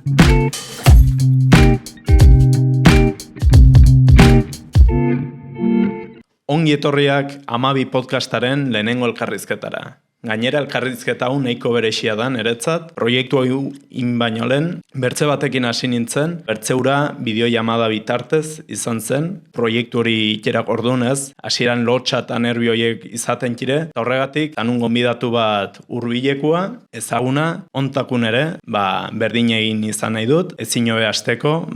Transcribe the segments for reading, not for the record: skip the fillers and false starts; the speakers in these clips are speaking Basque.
Ongi etorriak 12 podcastaren lehenengo elkarrizketara. Gainera elkarrizketa hau nahiko berexia da niretzat, proiektu hau baino lehen, bertze batekin hasi nintzen, bertze hura bideoiamada bitartez izan zen, proiektu hori ikerak ordunez, hasieran lotxa eta nervioiek izaten kire, eta horregatik, anun gonbidatu bat hurbilekua, ezaguna, ontakun ere, berdin egin izan nahi dut, ezin hobe hasteko,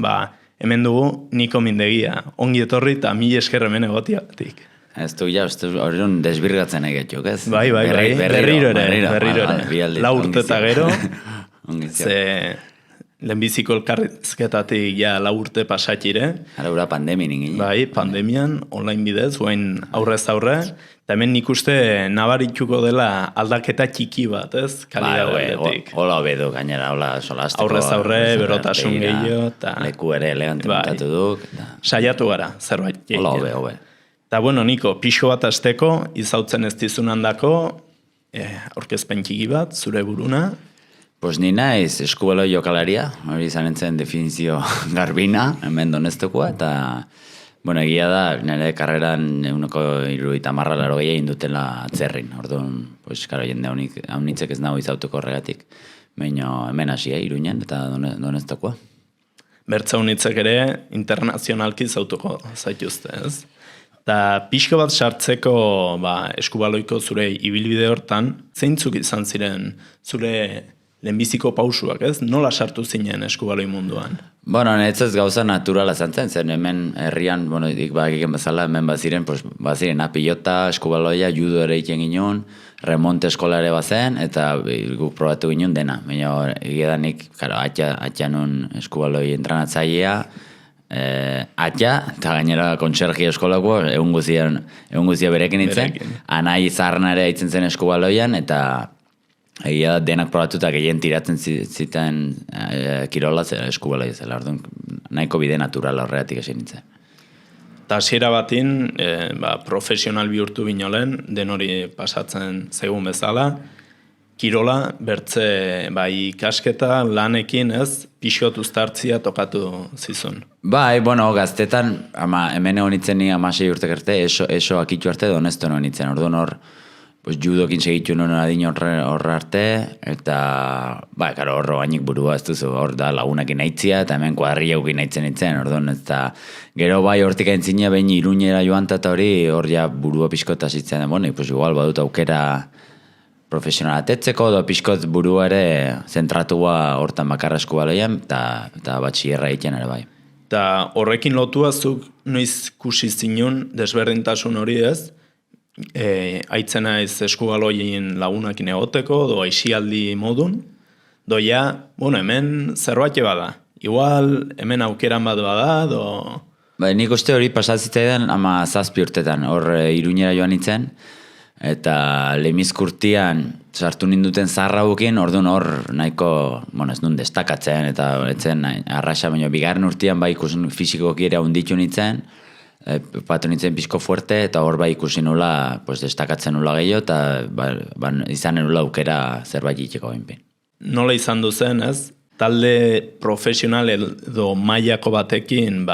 hemen dugu Niko Mindegia. Ongi etorri eta mila esker hemen egotiatik. Ez du, hori desbirgatzen egetxok, ez? Bai, berriro ere. Lau urte eta gero, ze lehenbiziko elkarrizketatik lau urte pasatxire. Ara pandemien ingin. Bai, pandemian, online bidez, guain aurrez aurre, eta hemen nik uste nabarituko dela aldaketa txiki bat, ez? Kalidadetik. Hola hobedu, gainera, hola solasteko. Aurrez aurre, berotasun gehiago. Leku ere elegante montatu duk. Saiatu gara, zerbait. Hola hobe. Eta bueno, Niko, pixo bat azteko, izautzen ez dizunan dako, aurkezpen txiki bat, zure buruna. Pues ni naiz eskubelo jokalaria, hori izan entzen definizio garbina, hemen doneztekoa, eta bueno, egia da, nire karreran eguneko 70 indutela atzerrin, orduan, pues, karo, jende haunitzek ez nago izautuko horregatik, baina hemen hasia Iruñan, eta doneztekoa. Bertza haunitzek ere, internazionalki izautuko zaituzte, ez? Eta pixko bat sartzeko eskubaloiko zure ibilbide hortan, zeintzuk izan ziren zure lehenbiziko pausuak, ez? Nola sartu zinen eskubaloi munduan? Bueno, netzaz gauza naturala zantzen, zen hemen herrian, bueno, egiten bezala, hemen baziren apilota, eskubaloia, judo ere iten ginen, remonte eskola ere bazen, eta guk probatu ginen dena. Baina egidanik, atxa nun eskubaloi entranatzailea, atxa, eta gainera kontsergi eskolako, egun guzia berekin itzen, anai zaharna ere haitzen zen eskubaloian, eta egia denak probatuta gehien tiratzen ziten kirola eskubaloi zela, orduan nahiko bide natural horregatik esin nintzen. Eta hasiera batin, profesional bihurtu binolen, den hori pasatzen zegoen bezala, kirola, bertze ikasketa, lanekin ez, pixot uztartzia tokatu zizun. Bai, bueno, gaztetan, hemen egon nitzen ni 16 urtek arte, eso akitu arte, donesto egon nitzen, orduan hor, judokin segitu nuen adin horre arte, eta, karo, horro gainik burua ez duzu, hor da lagunakin aitzia, eta hemen kuadriaukin aitzen nitzen, orduan, eta gero hortik aintzina behin Iruñera joan, eta hori hor ja burua pixkota zitzen, bueno, pues igual badut aukera profesionala tetzeko, edo pixkot burua ere zentratua hortan bakarra eskubaloian, eta batxierra egiten ere bai. Eta horrekin lotua zuk noiz kusi zinun desberdintasun hori ez, aitzena ez eskubaloien lagunakin egoteko, do aixialdi modun, doia, bueno, hemen zerbait bada. Igual, hemen aukeran bat bada, do... Nik uste hori pasatzitaidan 17 urtetan, hor Iruñera joan nintzen, eta lemizkurtian sartu ninduten zarraukin, orduan hor nahiko, bueno, ez nun destakatzen, eta etzen arrasa, baina bigarren urtean ikusen fizikoki ere hunditu nintzen, patu nintzen pixko fuerte, eta hor ikusi nula, destakatzen nula gehiago, eta izanen nula aukera zerbait itxeko binpin. Nola izan duzen, ez? Talde profesional edo mailako batekin,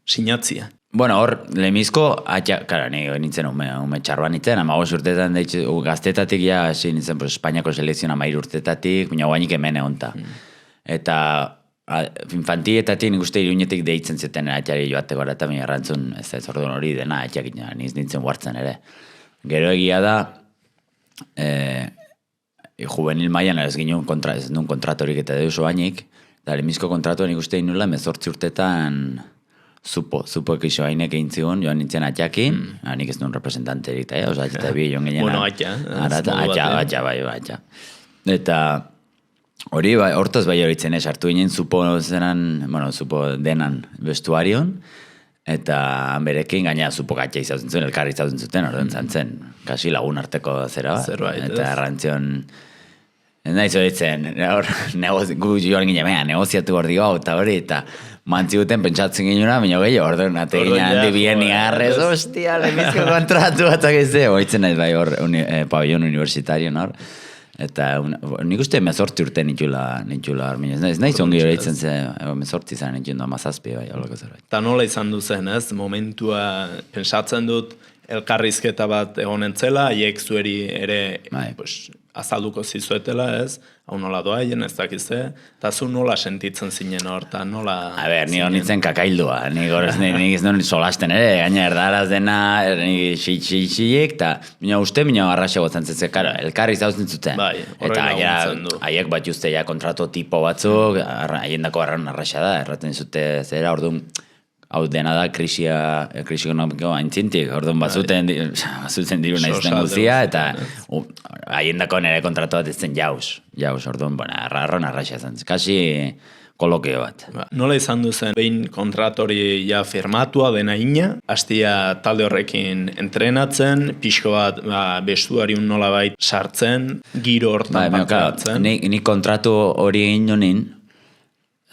sinatzia. Bueno, hor, lemizko, kara, nintzen ume txarroan nintzen, 15 urtetan, gaztetatik ja, nintzen, Espainiako selekzion 13 urtetatik, baina guainik hemen egonta. Eta infantietatik nik uste Iruñetik deitzen zuten atxari joateko eta baina errantzun, ez orduan hori dena atxak nintzen guartzen ere. Gero egia da, juvenil mailan ez ginen kontratorik eta deus oainik, eta lemizko kontratuan nik uste inula 18 urtetan Zupo ekiso hainek egin zigun, joan nintzen atxakin, nik ez duen representanterik, eta bi joan ginen. Bueno, atxa. Atxa. Eta hori, hortaz bai horitzen hartu ginen zupo denan vestuarion, eta berekin gaina zupo gatxa izatzen zuen, elkarri izatzen zuten, orduan zantzen, kasi lagun arteko zera bat, eta errantzion, ez nahi zoritzen, gu joan ginen, negoziatu hor digo, eta hori, eta mantzi guten pentsatzen ginuna, baina gehiago, orduan, ate ginen handi bien igarrez, ostia, lemizko kontratu batak ez de, oitzen nahi bai hor, pabellon universitario, hor, Eta nik uste 18 urte nitula arminez. Ez naiz ongi horreitzen ze 18 izan nituen da 17 bai, holako zerbait. Eta nola izan duzen, ez? Momentua pensatzen dut elkarrizketa bat egonen zela, haiek zueri ere pues, azalduko zizuetela, ez? Hau nola doaien, ez dakize, eta zu nola sentitzen zinen hor, eta nola... A ber, ni honitzen kakaildua, nik ez non solasten ere, gaina erdaraz dena, nik xixik, eta mina garraxe gotzen zetzen, karo, elkarri zautzen zuten. Bai, eta haiek bat juzte ja kontrato tipo batzuk, haien dako arraxa da, erraten zute zera, orduan, hau dena da krisi ekonomiko aintzintik, orduan bazuten diru naizten guzia, eta haiendako nire kontratu bat ez zen jauz, orduan, arron arraxa zen, kasi kolokio bat. Nola izan duzen, behin kontratori ja firmatua dena ina, hastia talde horrekin entrenatzen, pixko bat bestuariun nola bait sartzen, giro hortan bateratzen. Nik kontratu hori egin honin,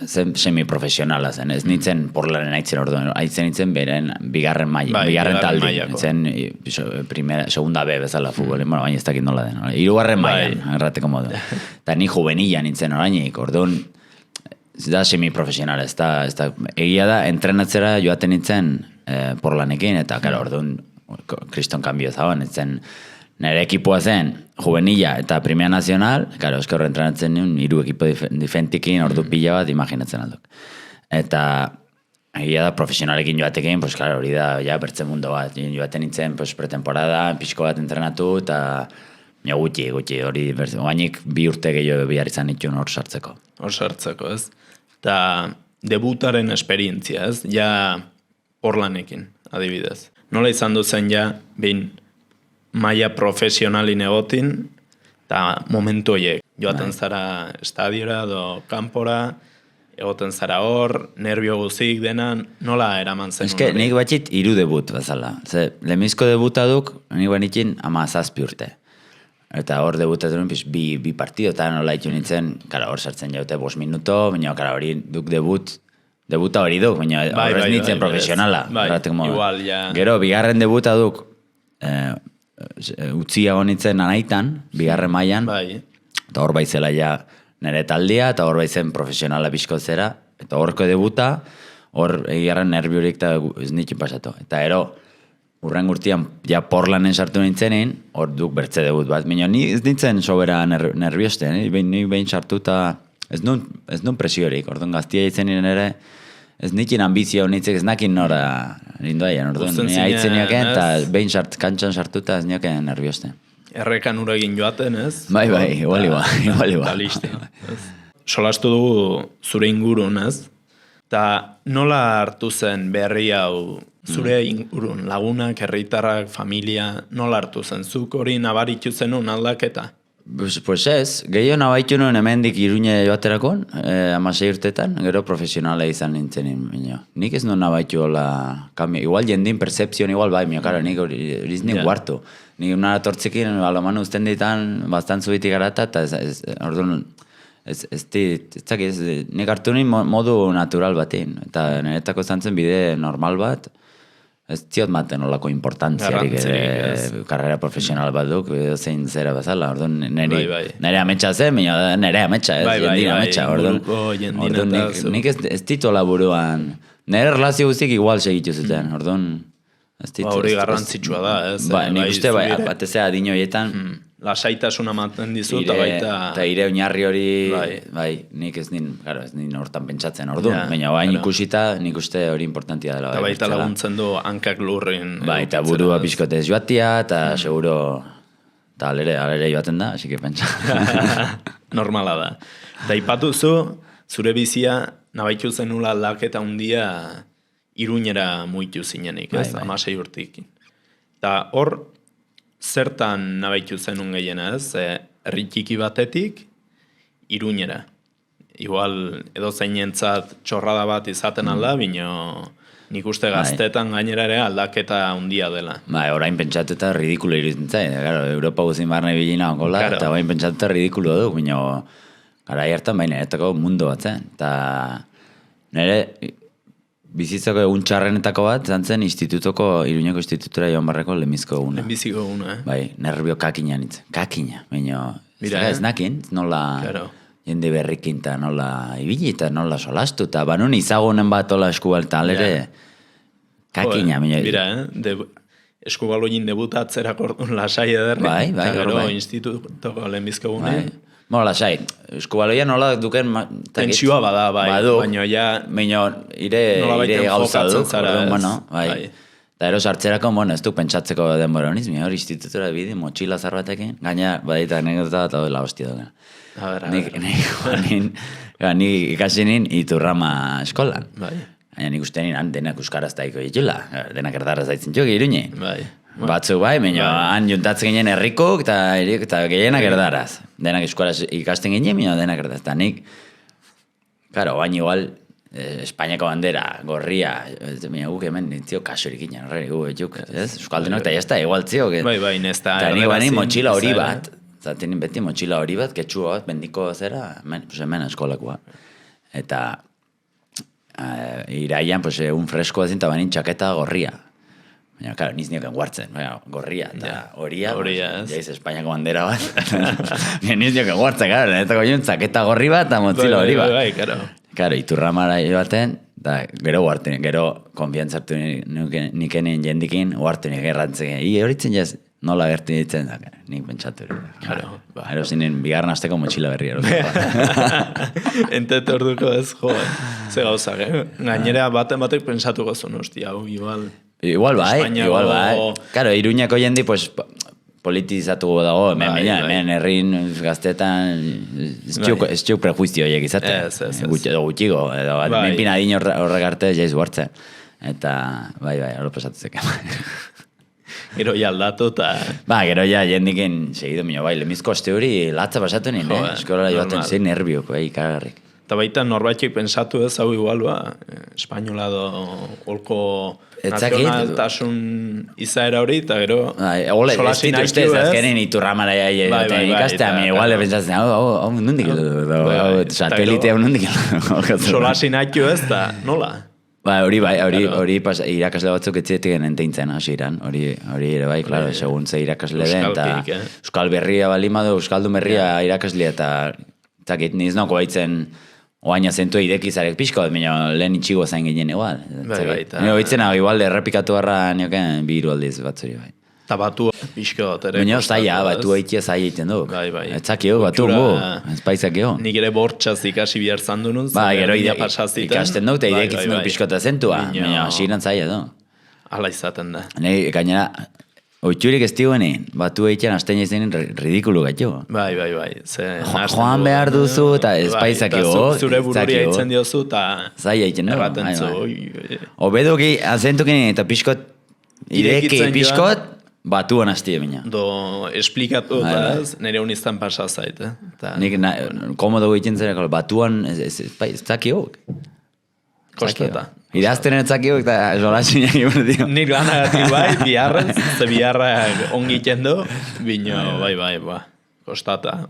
zen semiprofesionala zen, ez nintzen porlaren aitzen orduan, aitzen nintzen beren bigarren maila, bigarren taldi, zen segunda B bezala futbolin, baina ez dakit nola den, hirugarren mailan, errateko modu. Eta ni juvenila nintzen orainik, orduan, da semiprofesionala, ez da, egia da, entrenatzera joaten nintzen porlanekin, eta karo, orduan, kriston kanbio zaban, nintzen, nire ekipoa zen, juvenila eta Primera Nacional, karo, esker entrenatzen nuen, 3 ekipo difentikin, ordu pila bat, imaginatzen alduk. Eta, egia da, profesionalekin joatekin, pues, karo, hori da, ja, bertzen mundo bat, joaten nintzen, pues, pretemporada, pixko bat entrenatu, eta, gutxi, hori, oainik 2 urte gehiago bihar izan nituen hor sartzeko. Hor sartzeko, ez? Eta, debutaren esperientzia, ez? Ja, porlanekin, adibidez. Nola izan duzen ja, behin, maila profesionalin egotin, eta momentu horiek. Joaten zara estadiora, kanpora, egoten zara hor, nervio guzik dena, nola eraman zen? Eske, nik batxit 3 debut bazala. Lemizko debuta duk, nik banitin 17 urte. Eta hor debutatu nuen, bi partido, eta nola ditu nintzen, kara, hor sartzen jaute 5 minuto, baina kara, hori duk debuta hori duk, baina horrez nintzen profesionala. Igual, ja. Gero, bigarren debuta duk, utzia honitzen anaitan, bigarren mailan, eta hor baizela ja nire taldia, eta hor baizen profesionala bizkotzera, eta horko debuta, hor egiarren nerbiorik eta ez nitzen pasatu. Eta ero, urren gurtian, ja porlanen sartu nintzenin, hor duk bertze debut bat. Mino, ni ez nintzen sobera nervioste, ni behin sartu eta ez nun presiorik, orduan gaztia ditzen ere, ez nikin ambizio nitzek ez nakin nora nindoaien, orduan, ni haitzen niaken, eta behin kantxan sartuta ez niaken nervioste. Errekan uregin joaten, ez? Bai, igual. Eta listi. Solastu dugu zure ingurun, ez? Eta nola hartu zen berri hau zure ingurun, lagunak, herritarrak, familia, nola hartu zen? Zuk hori nabaritu zenun aldaketa? Pues ez, gehiago nabaitu nuen hemendik Iruñe joaterakon, 16 urtetan, gero profesionala izan nintzenin. Nik ez nuen nabaitu hola, igual jendin percepzion igual bai, karo, nik hori nik guartu. Nik unara tortzekin, aloman usten ditan, bastan zubitik garata, eta orduan, nik hartu nien modu natural batean, eta niretako zantzen bide normal bat, ez ziot maten olako importantziarik karrera profesional bat duk, zein zera bazala, orduan nire ametsa zen, nire ametsa, jendin ametsa, orduan nik ez ditola buruan, nire relazio guztik igual segitu zuten, orduan ez ditu. Hori garrantzitsua da, ez? Nik uste, batezea adin horietan, lasaitasuna maten dizu, eta baita... Eta ire oinarri hori, nik ez nin hortan pentsatzen orduan, baina bain ikusita, nik uste hori importantia dela. Eta baita laguntzen du hankak lurrin. Eta burua pixkotez joatia, eta seguro, eta alere joaten da, hasi que pentsa. Normala da. Eta ipatuzu, zure bizia, nabaitu zenula aldaketa hundia Iruñera muitu zinenik, ez? 16 urtekin. Eta hor, zertan nabaitu zenun gehiena, ez? Herritiki batetik, Iruñera. Igual, edo zeinentzat txorrada bat izaten alda, bino nik uste gaztetan gainera ere aldaketa handia dela. Orain pentsatuta ridikulo iruditzen zait. Europa guzin barne bilina ongola, eta orain pentsatuta ridikulo duk, bino gara hartan baina etako mundu bat zen. Eta nire bizitzako egun txarrenetako bat, zantzen Iruñeko institutura joan barreko lemizko eguna. Lemiziko eguna, Bai, nervio kakina nintzen. Kakina, baina Mira, ez nakin, nola Claro. jende berrikin eta nola ibili eta nola solastu, eta banun izagunen bat ola eskubal talere, kakina. Mira, eskubaloin debutatzera kordun lasai ederri. Bai, eta gero bai. institutoko lehenbizko Bai. gunean. Bueno, lasai, eskubaloia nola duken... Tentsioa bada, bai, baina ja... Baina ire Nolabaiten gauza du, jokatzen zara, orduan, ez? bueno, bai. Bai. Eta ero sartzerako, bueno, ez du pentsatzeko denbora honiz, hori institutura bide, motxila zarbatekin, gaina, badita anekdota eta la hostia dugu. A ber, Nik ikasi nin Iturrama eskolan. Bai, Baina nik uste nien denak euskaraz daiko ditula, denak erdaraz daitzen txok, iruñi. bai. Batzuk bai, baina han juntatzen ginen herrikok eta gehienak erdaraz. Denak euskaraz ikasten ginen, baina denak erdaraz. Eta nik, claro, baina igual, Espainiako bandera, gorria, baina guk hemen nintzio kasurik inen, horre, gu, ez? Euskaldenok, eta jazta, igual txio. Bai, nesta Eta nik bani erderazin, motxila hori zara. bat, zaten beti motxila hori bat, ketxua bat, bendiko zera, hemen eskolakoa. Eta iraian, pues, un freskoa zin, eta banin txaketa gorria. Baina, claro, niz nioken guartzen, gorria, eta horia, ez? jaiz Espainiako bandera bat. Niz nioken guartzen, claro, eta goiun txaketa gorri bat, eta motzila hori bat. Bai, claro. Claro, Iturramara baten, da gero huartu, gero konfiantzartu nikenin jendikin, huartu nik errantzen. Horitzen jaz, nola gertu ditzen, da, nik pentsatu hori. Claro, ba. Ero zinen, bigarren asteko motxila berri ero. Entet orduko ez, jo, ze gauzak, Gainera batek pensatuko zuen, hostia, hau, igual... Igual bai, Espainiako- igual bai. Claro, Iruñako jendi, pues, politizatu dago, hemen herrin gaztetan, ez txuk prejuizio horiek izate. Ez. Gutxigo, edo, menpin adin horrek arte jaiz guartzen. Eta, bai, hori pasatu zeken. Gero ja aldatu eta... Ba, gero ja jendiken segido minio, bai, lemizko aste hori latza pasatu nien, eskola joaten zein nervioko, ikagarrik. Eta baita norbaitek pensatu ez, hau igual, espainola do holko nazionaltasun izaera hori, eta gero solasin haitu ez. Azkenen Iturramara joaten ikastea, igual pentsatzen, hau nondik satelitea nondik. Solasin haitu ez, eta nola? Ba, hori irakasle batzuk etxetik enteintzen hasieran, hori ere bai, klaro, segun ze irakasle den, eta Euskal Berria balimado, Euskaldun Berria irakaslea, eta zakit niz noko baitzen oaina zentu idekizarek pixko, baina lehen itxigo zain ginen igual. Nio baitzen, igual errepikatu barra nioken bi hiru aldiz batzuri bai. Eta batu pixko bat ere. Baina zaila, batu haitia zaila egiten du. Bai. Etzakio, batu gu, ez paizakio. Nik ere bortxaz ikasi behar zandunuz. Ba, gero ikasten du, eta idekitzen du pixkota zentua. Baina asiran zaila du. Hala izaten da. Gainera, oitxurik ez diguenin, batu egitean hasten jaizenen ridikulu gaitu. Bai. Joan behar duzu, eta ez paizakio. Eta zure bururi haitzen diozu, eta... Zaila egiten du. Erraten zu. Obeduki, azentukin eta pixkot, ireki pixkot, batuan hastie bina. Do, esplikatu eta ez, nire uniztan pasa zait, Nik komodo egiten zera, batuan ez zakio. Kosteta. Idazten ez zakio, eta solasinak ibon dio. Nik lanagatik bai, biharrez, ze biharra ongiten du, bino, bai, kostata.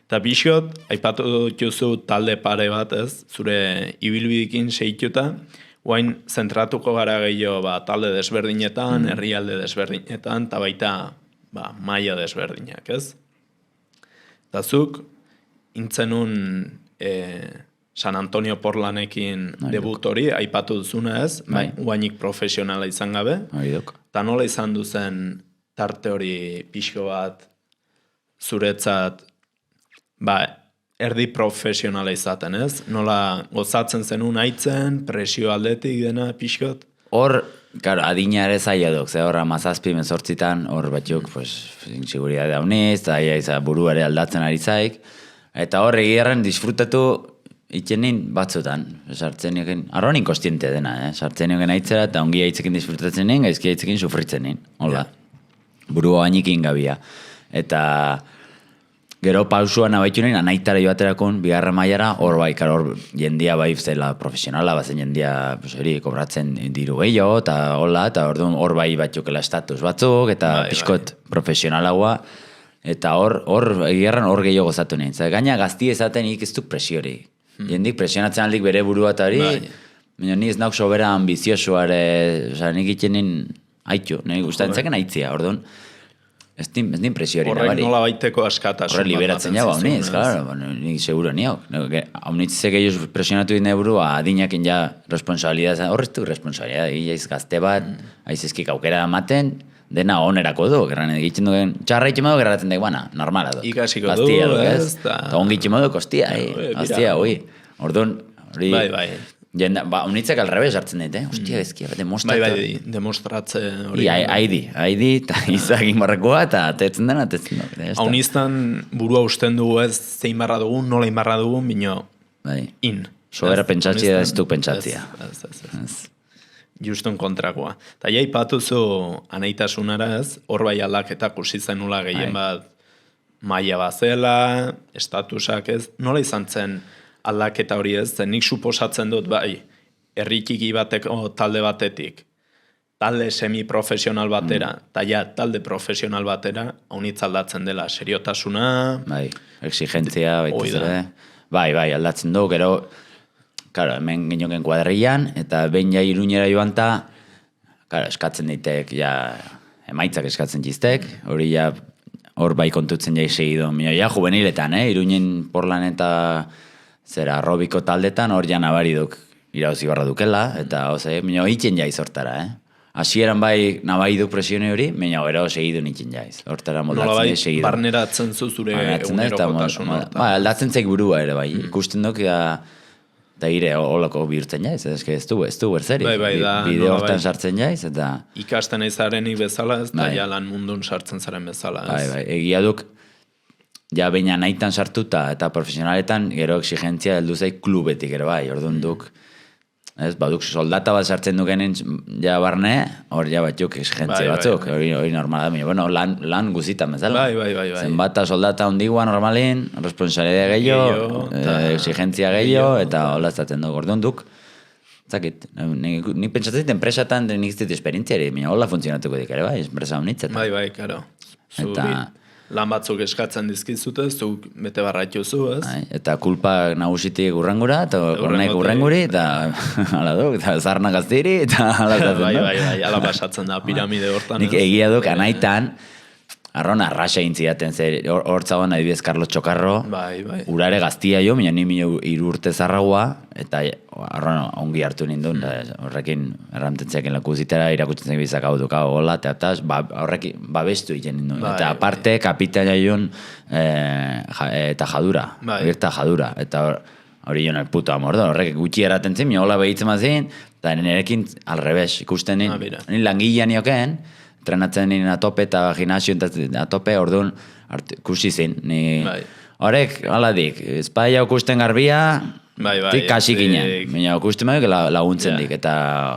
Eta bixot, aipatu duzu talde pare bat ez, zure ibilbidikin seituta, guain zentratuko gara gehiago talde desberdinetan, herrialde desberdinetan, eta baita maila desberdinak, ez? Eta zuk, intzenun San Antonio Portlandekin debut hori, aipatu duzuna ez, guainik profesionala izan gabe, eta nola izan duzen tarte hori pixko bat zuretzat, erdi profesionala izaten, ez? Nola gozatzen zenun aitzen, presio aldetik dena pixkot? Hor, claro, adina ere zaila duk, ze hor amazazpi mezortzitan, hor batzuk, inseguridade dauniz, eta buru ere aldatzen ari zaik, eta hor egierren disfrutatu itxenin batzutan, sartzen nioken, arronin kostiente dena, sartzen nioken aitzera, eta ongi aitzekin disfrutatzen nien, gaizki aitzekin sufritzen nien, hola, burua bainikin gabia, eta... Gero pausuan abaitu nien, anaitara joaterakon, bigarra mailara, hor bai, hor jendia bai zela profesionala, bazen jendia kobratzen diru gehiago, eta hola, eta hor bai batzukela estatus batzuk, eta pixkot profesionalagoa, eta hor egiarran hor gehiago gozatu nien. Gaina gazti ezaten ik ez duk presiori. Jendik presionatzen aldik bere burua eta hori, baina ni ez nauk sobera ambiziosuare, nik itenin haitu, nik gustatzen zeken haitzia, orduan. Ez din presio hori Horrek nabari. nola baiteko askatasun. Horre liberatzen jau, haunitz, claro, nik seguro niok. Haunitzek gehiago presionatu dine burua, adinakin ja responsabilidad, horreztu responsabilidad, jaiz gazte bat, aizizkik aukera ematen, dena onerako du, gerran egiten duen, txarra itxema du, gerratzen daik, bana, normala du. Ikasiko du, ez? Eta ongi itxema du, kostia, hostia, ui. Orduan, hori... Bai. Jenda, unitzek alrebez hartzen dit, Hostia, ezkia, demostratu. Bai, demostratze hori. Haidi, eta izakin barrakoa, eta atetzen dena, Hauniztan burua usten dugu ez zein barra dugun, nola inbarra dugun, bino in. Sobera pentsatzia da ez du pentsatzia. Ez. Juston kontrakoa. Ta ja ipatuzu anaitasunara ez, hor bai aldaketak usi zenula gehien bat maila bazela, estatusak ez, nola izan zen aldaketa hori ez, zen nik suposatzen dut bai, herritiki bateko talde batetik, talde semiprofesional batera, eta ja talde profesional batera, haunitz aldatzen dela, seriotasuna... Bai, exigentzia, bai, aldatzen du, gero, claro, hemen ginoken kuadrillan, eta behin ja Iruñera joan ta, claro, eskatzen ditek, ja, emaitzak eskatzen jiztek, hori ja, hor bai kontutzen jai segido, ja, juveniletan, Iruñen Portland eta zera arrobiko taldetan, hor ja nabari duk, irauzi barra dukela, eta, minio, itzen jaiz hortara, Hasieran bai nabari duk presione hori, minio, gero segidu nitzen jaiz, hortara moldatzen jaiz segidu. Barneratzen zu zure egunerokotasun hortan. Bai, aldatzen zaik burua ere, bai, ikusten duk, da ire, holako bihurtzen jaiz, ez du berzeri. Bide hortan sartzen jaiz, eta... Ikasten eizarenik bezala, ez da, ja lan mundun sartzen zaren bezala, ez? Bai, egia duk, ja baina nahitan sartuta eta profesionaletan gero exigentzia heldu zaik klubetik ere bai, orduan duk, ez, baduk soldata bat sartzen dukenen ja barne, hor ja batzuk exigentzia batzuk, hori normala da, bueno, lan guzitan bezala. Bai. Zenbata soldata hondigua normalin, responsabilidad gehiago, exigentzia gehiago, eta hola zaten duk, orduan duk, zakit, nik pentsatzen enpresatan nik zit esperientziari, hola funtzionatuko dik ere bai, enpresa honitzetan. Bai, karo. Eta... Lan batzuk eskatzen dizkizute, zuk bete barraituzu, ez? Eta kulpa nagusitik urrengura, eta gornek urrenguri, eta hala duk, eta zarnak aztiri, eta hala zaten du. Bai, ala pasatzen da, piramide hortan. Nik egia duk, anaitan, arron arrasa intzidaten, hor tzagoen adibidez Carlos Chocarro, urare gaztia jo, mina ni hiru urte zarragoa, eta arron ongi hartu nindun, horrekin erramtentzeakin lakuzitera irakutzen zen bizak hau dukau gola, eta horrekin babestu egiten nindun. Eta aparte, kapitaina joan eta jadura, birta jadura, eta hori joan el puto amor, horrek gutxi eraten zen, mina hola behitzen mazin, eta nirekin alrebes ikusten nien langilean nioken, trenatzen nien atope eta gimnasio atope, orduan kusi zin. Horrek, aladik, espaia okusten garbia, tik kasik ginen. Baina okusten maio laguntzen dik, eta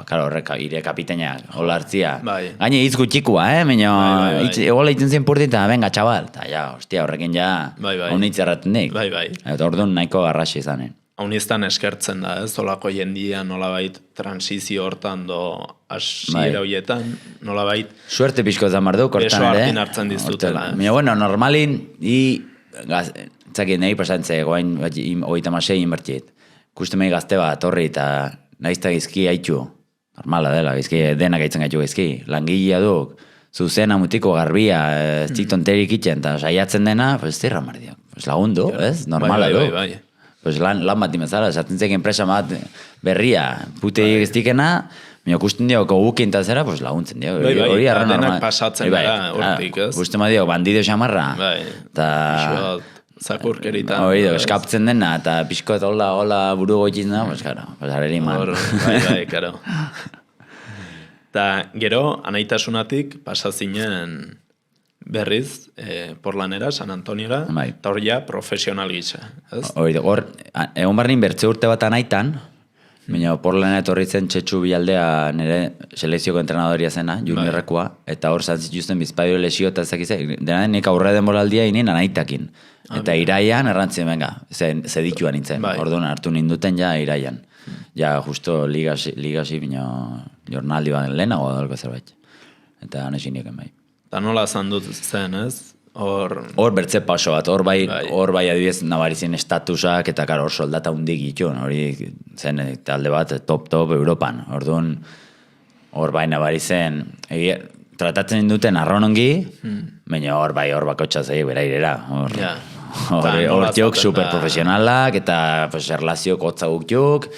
horrek ire kapiteina hola hartzia. Gaine hitz gutxikua, baina egola hitzen zen purti eta venga, txabal. Eta ja, hostia, horrekin ja honitz erraten dik. Eta orduan nahiko garrasi izanen. Hauniztan eskertzen da, ez? Olako jendia nolabait transizio hortan do hasiera horietan, nolabait... Suerte pixko zamar du, kortan ere. Beso hartin hartzen dizutela. Mira, bueno, normalin, nahi pasantze, goain, 36 inbertiet. Kuste mei gazte bat, horri, eta nahizta gizki haitxu. Normala dela, gizki, denak haitzen gaitu gizki. Langilea duk, zuzena mutiko garbia, zik tonterik itxen, eta saiatzen dena, pues zirra mardiak. Pues lagundu, ez? Normala du. Pues lan bat imezala, esaten zek enpresa bat berria, pute egiztikena, mio kusten dio, kogukin eta zera, pues laguntzen dio. Bai, denak pasatzen gara, hortik, ez? Kusten ma dio, bandideo xamarra. Bai, zakurkeritan. Hori, eskaptzen dena, eta pixkoet hola buru goitzen da, pues gara, pues hareri man. Bai, karo. Eta gero, anaitasunatik pasazinen... berriz, Portlandera, San Antoniora, eta hor ja profesional gisa. Hor, egon barrin bertze urte bat anaitan, baina Portlandera etorri zen Txetxu Bialdea nire selekzioko entrenadoria zena, juniorrekoa, eta hor zantzituzten bizpadio lesio eta ezakizek, dena nik aurre denboraldia inen anaitakin. Eta iraian errantzien, venga, zedituan nintzen, orduan hartu ninduten ja iraian. Ja, justo ligasi, baina jornaldi bat lehenago dalko zerbait. Eta anesin nieken bai. Eta nola zandut zen, ez? Hor bertze paso bat, hor bai adibidez nabarizien estatusak, eta hor soldata hundik itxun, hori zen talde bat top Europan. Orduan, hor bai nabarizen, tratatzen duten arronongi, baina hor bakotxa zei bera irera. Hor jok superprofesionalak, eta erlazio kotza guk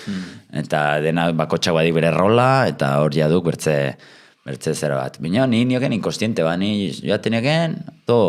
eta dena bakotxak badik bere rola, eta hor jaduk bertze zera bat. Baina ni nioken inkostiente, ni joaten nioken,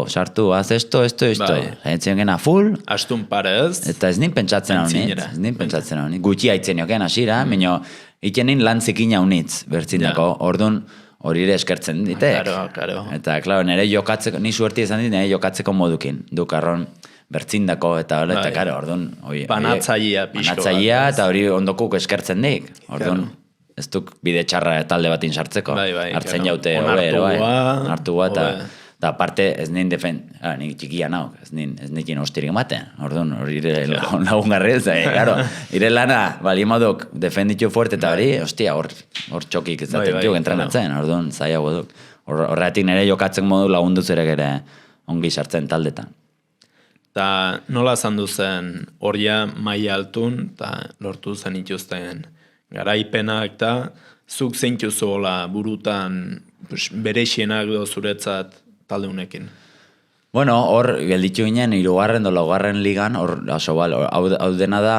sartu, haz esto. Jaitzen nioken a full. Astun parez. Eta ez nin pentsatzen hau nit. Gutxi haitzen nioken asira, baina iten nin lan zikina unitz, bertzindako. Orduan, hori ere eskertzen ditek. Claro. Eta, klaro, nire jokatzeko, ni suerti izan dit, nire jokatzeko modukin. Dukarron bertzindako, eta hori, eta, klaro, orduan... Banatzaia pixko. Banatzaia, eta hori ondokuk eskertzen dik. Orduan, ez duk bide txarra talde batin sartzeko. Hartzen jaute, hartua, eta aparte, ez nien nik txikia nauk, ez nekin ostirik ematen. Orduan, hori lagungarri ez, ire lana, bali moduk, defenditu fuerte eta hori, hostia, hor txokik ez daten tiuk entrenatzen, orduan, zaiago duk. Horretik nire jokatzen modu lagunduz ere gere ongi sartzen taldetan. Eta nola zandu zen horia maila altun, eta lortu zen ituzten garaipenak, eta zuk zeintzuzu hola burutan berexienak do zuretzat talde honekin? Bueno, hor gelditu ginen, 3. edo 4. ligan, hau dena da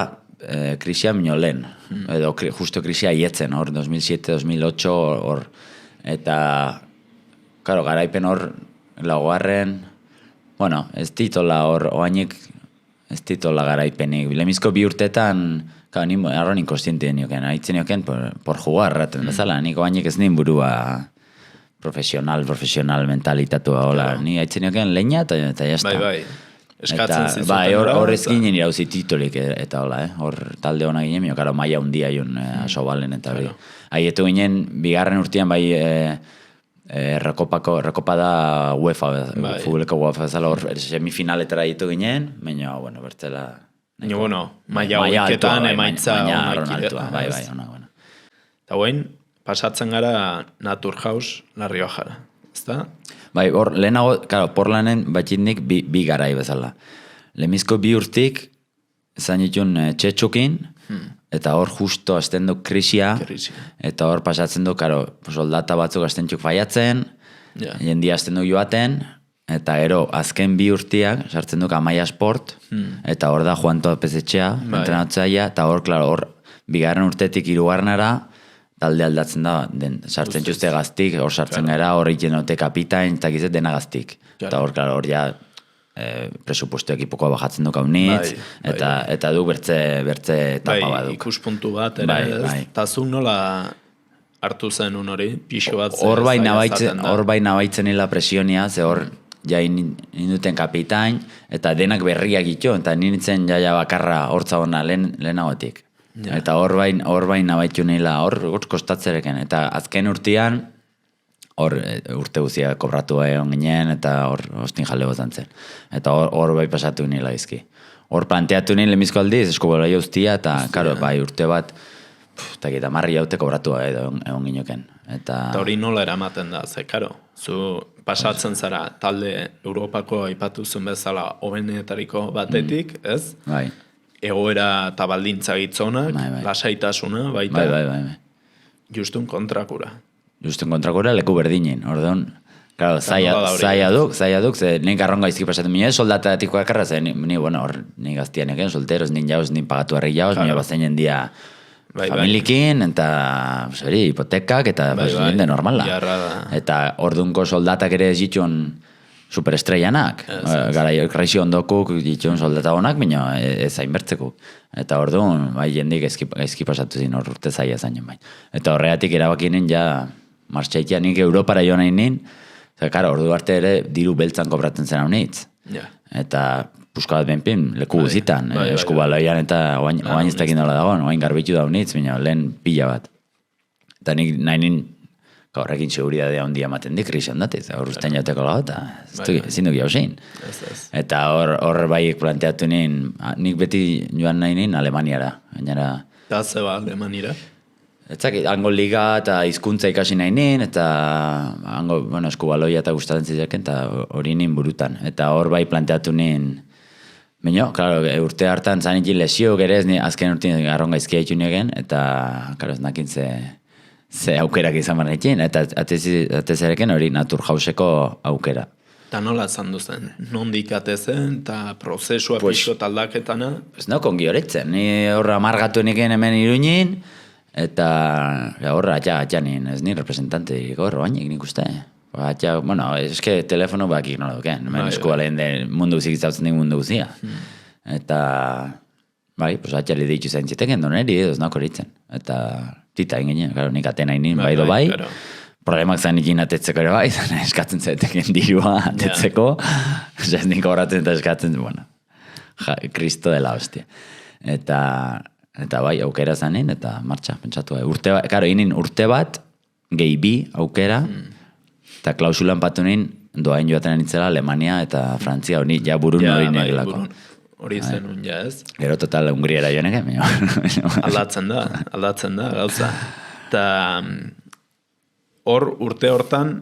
krisia minio lehen, edo justo krisia ietzen, hor 2007-2008, hor, eta, karo, garaipen hor, 4. Bueno, ez ditola hor, oainik, ez ditola garaipenik. Lemizko 2 urtetan, ni arron inkostiente nioken, haitzen nioken por jugar, raten bezala, nik oainik ez nin burua profesional mentalitatua, hola, ni haitzen nioken leña, eta jazta. Bai, eskatzen zizuten. Bai, hor ez ginen irauzi titulik, eta hola, hor talde hona ginen, mio, karo, maia hundia iun aso balen, eta hori. Haietu ginen, 2. urtean, bai, Rekopa da UEFA, futboleko UEFA bezala hor semifinaletara ditu ginen, baina, bueno, bertzela... Maia horketan emaitza altua, bai, ona. Eta guen, pasatzen gara Naturhaus La Riojara, ezta? Bai, hor, lehenago, karo, Portlanen batxitnik bi garai bezala. Lemizko 2 urtik, ezan ditun txetxukin, eta hor justo azten du krisia, eta hor pasatzen du, karo, soldata batzuk azten txuk faiatzen, jendia azten du joaten, eta gero, azken 2 urtiak, sartzen duk Amaia Sport, eta hor da Juanto Pezetxea, entrenatzaia, eta hor, klaro, hor, 2. urtetik 3. talde aldatzen da, sartzen txuste gaztik, hor sartzen gara, hor egiten dute kapitain, eta gizet dena gaztik. Eta hor, klaro, hor ja, presupuesto ekipoko bajatzen duk haunitz, eta du bertze etapa baduk. Ikuspuntu bat, eta zuk nola hartu zen hori, pixo bat hor bai nabaitzen hila presionia, ze hor, ja induten kapitain, eta denak berriak ito, eta nintzen jaia bakarra hortza hona lehenagotik. Eta hor bai nabaitu nila, hor kostatzereken, eta azken urtean, hor urte guzia kobratu egon ginen, eta hor ostin jale botan zen. Eta hor bai pasatu nila izki. Hor planteatu nila lemizko aldiz, eskubela jauztia, eta karo, bai urte bat, eta gita marri jaute kobratu egon ginoken. Eta hori nola eramaten da, ze, karo, zu pasatzen zara talde Europako aipatu zuen bezala hobenetariko batetik, ez? Bai. Egoera eta baldintza gitzonak, lasaitasuna, baita. Bai. Justun kontrakura. Justun kontrakura leku berdinen, orduan, claro, zaila duk, ze nik arronga izki pasatzen mine, soldatatiko akarra, ze ni, bueno, hor, ni gaztian eken, solteros, nin jauz, nin pagatu harrik jauz, mine bazen jendia familikin, eta, hipotekak, eta, jende normala. Eta ordunko soldatak ere ez ditun superestreianak, gara kraizio ondokuk ditun soldata honak, baina ez hainbertzekuk. Eta orduan, bai, jendik ezki pasatu zin, hor urte zaila zainen bai. Eta horregatik erabakinen ja, martxaitia nik Europara joan nahi nin, ordu arte ere diru beltzan kobratzen zen hau nitz. Eta puska bat benpin, leku guzitan, eskubaloian eta oain ez dakin dola dagoen, oain garbitu da hau nitz, baina lehen pila bat. Eta nik nahi nin, horrekin seguridadea ondia maten dik, krisi ondatiz, hor ustean jauteko lago, eta ezin duki hausein. Eta hor baiek planteatu nien, nik beti joan nahi nien Alemaniara. Eta zeba Alemaniara? Etzak, hango liga eta hizkuntza ikasi nahi nien, eta hango, bueno, eskubaloia eta gustatzen zizaken, eta hori nien burutan. Eta hor bai planteatu nien, baina, klaro, urte hartan zanikin lesio gerez, azken urtean arronga izkia itxun egen, eta, klaro, ez nakin ze aukerak izan banekin, eta atezareken hori Naturhauseko aukera. Eta nola zan duzen? Nondik atezen, eta prozesua pixko taldaketana? Ez no, kongi horretzen, ni horra amargatu niken hemen Iruñin, eta horra atxanin, ez ni representante horra bainik nik uste. Bueno, eske telefono bakik nola duken, hemen eskualen mundu guzik izautzen dik mundu guzia. Eta, bai, pues atxali ditxu zain ziteken doneri, ez nako horitzen. Eta tita ingene, claro, nik atena inin, bai do bai. Problemak zain ikin atetzeko ere bai, zan eskatzen zaiteken dirua atetzeko. Ez nik horratzen eta eskatzen, bueno, Kristo dela hostia. Eta bai, aukera zanin, eta martxa, pentsatu. Karo, inin urte bat, gehi bi aukera, eta klausulan patu nien, doain joaten nitzela Alemania eta Frantzia, hori ja burun hori negelako. Hori zen un, ja ez? Gero total Hungriera joanek, aldatzen da, gauza. Eta hor urte hortan,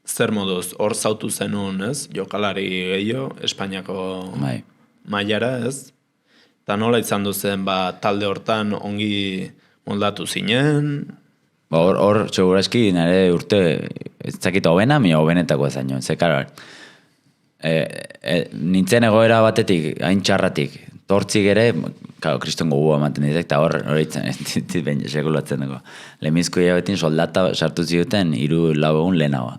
zer moduz, hor zautu zenun, ez? Jokalari gehiago, Espainiako mailara, ez? Eta nola izan duzen, talde hortan ongi moldatu zinen? Hor, segurazki, nire urte, ez zakit hobena, mi hobenetako ezan joan. Ze, karo, nintzen egoera batetik, hain txarratik, tortzik ere, karo, kriston gogua ematen ditek, eta hor itzen, ez ben sekulatzen dugu. Lemizko hilabetin soldata sartu zioten 3-4 egun lehenagoa.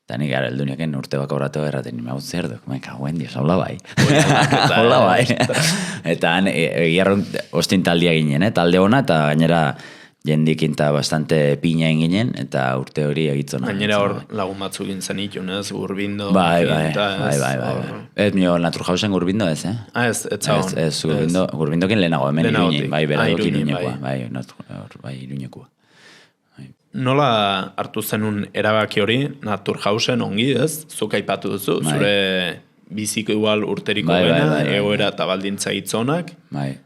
Eta nik gara elduniaken urte bako horatu erraten, nime hau zer duk, maika, guen dios, hola bai. Hola bai. Eta egiarron ostintaldia ginen, talde hona, eta gainera jendikin eta bastante pina ginen, eta urte hori egitzona. Gainera hor lagun batzuk gintzen itun, ez? Gurbindo. Bai. Ez mio Naturhausen Gurbindo ez, eh? Ez zagon. Ez, Gurbindokin lehenago, hemen Iruñin, bai, beradokin Iruñekoa. Bai, Iruñekoa. Nola hartu zenun erabaki hori Naturhausen ongi, ez? Zuk aipatu duzu, zure biziko igual urteriko gena, egoera eta baldintza hitzonak. Bai.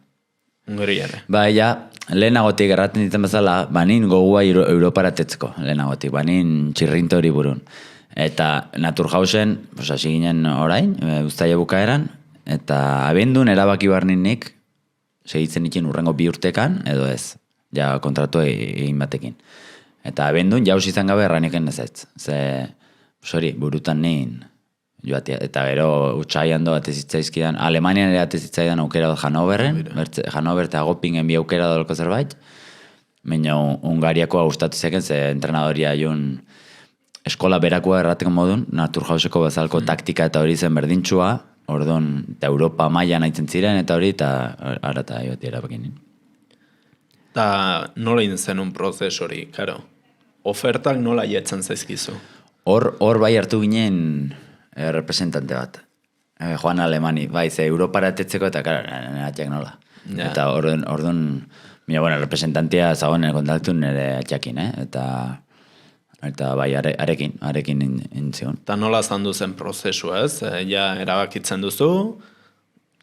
Ungeri ere. Bai, ja, lehenagotik erraten ditzen bezala, banin gogua Europaratetzeko, lehenagotik, banin txirrinto hori burun. Eta Naturhausen, hasi ginen orain, uztaia bukaeran, eta abendun erabaki barnin nik, segitzen ikin urrengo 2 urtekan, edo ez, ja kontratu egin batekin. Eta abendun jauz izan gabe erraniken ezetz. Ze, hori, burutan nien, joatia. Eta gero utxaian do atezitzaizkidan, Alemanian ere atezitzaidan aukera dut Hanoverren, Hanover eta Gopingen bi aukera dolko zerbait, baina Hungariakoa gustatu zeken, ze entrenadoria jun eskola berakoa errateko modun, Naturhauseko bezalko taktika eta hori zen berdintxua, orduan, eta Europa mailan aitzen ziren, eta hori, eta ara eta joatia erabakinin. Eta nola zen un prozes hori, karo? Ofertak nola jetzen zaizkizu? Hor bai hartu ginen representante bat. Joan Alemani, bai, ze Europara etetzeko eta atxak nola. Ja. Eta orduan, bueno, representantia zagoen kontaktu nire atxakin, eta bai, arekin intzion. Eta nola zandu zen prozesua, ez? Ja erabakitzen duzu,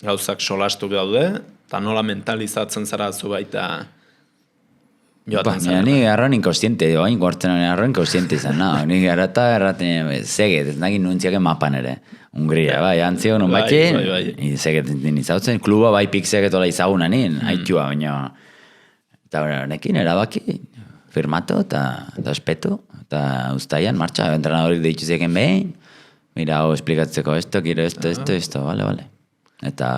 gauzak solastuk daude, eta nola mentalizatzen zara zu baita joaten zara. Ni arroan inkostiente, oain gortzen arroan inkostiente izan, ni garata erraten, zeget, ez nagin nuntziak mapan ere. Hungria, bai, antzio non batxe, zeget izautzen, kluba bai pikzegetola izaguna nien, haitua, baina, eta honekin erabaki, firmatu eta espetu, eta ustaian, martxa, entrenadorik deitzu zeken behin, mira, esplikatzeko esto, quiero esto, vale. Eta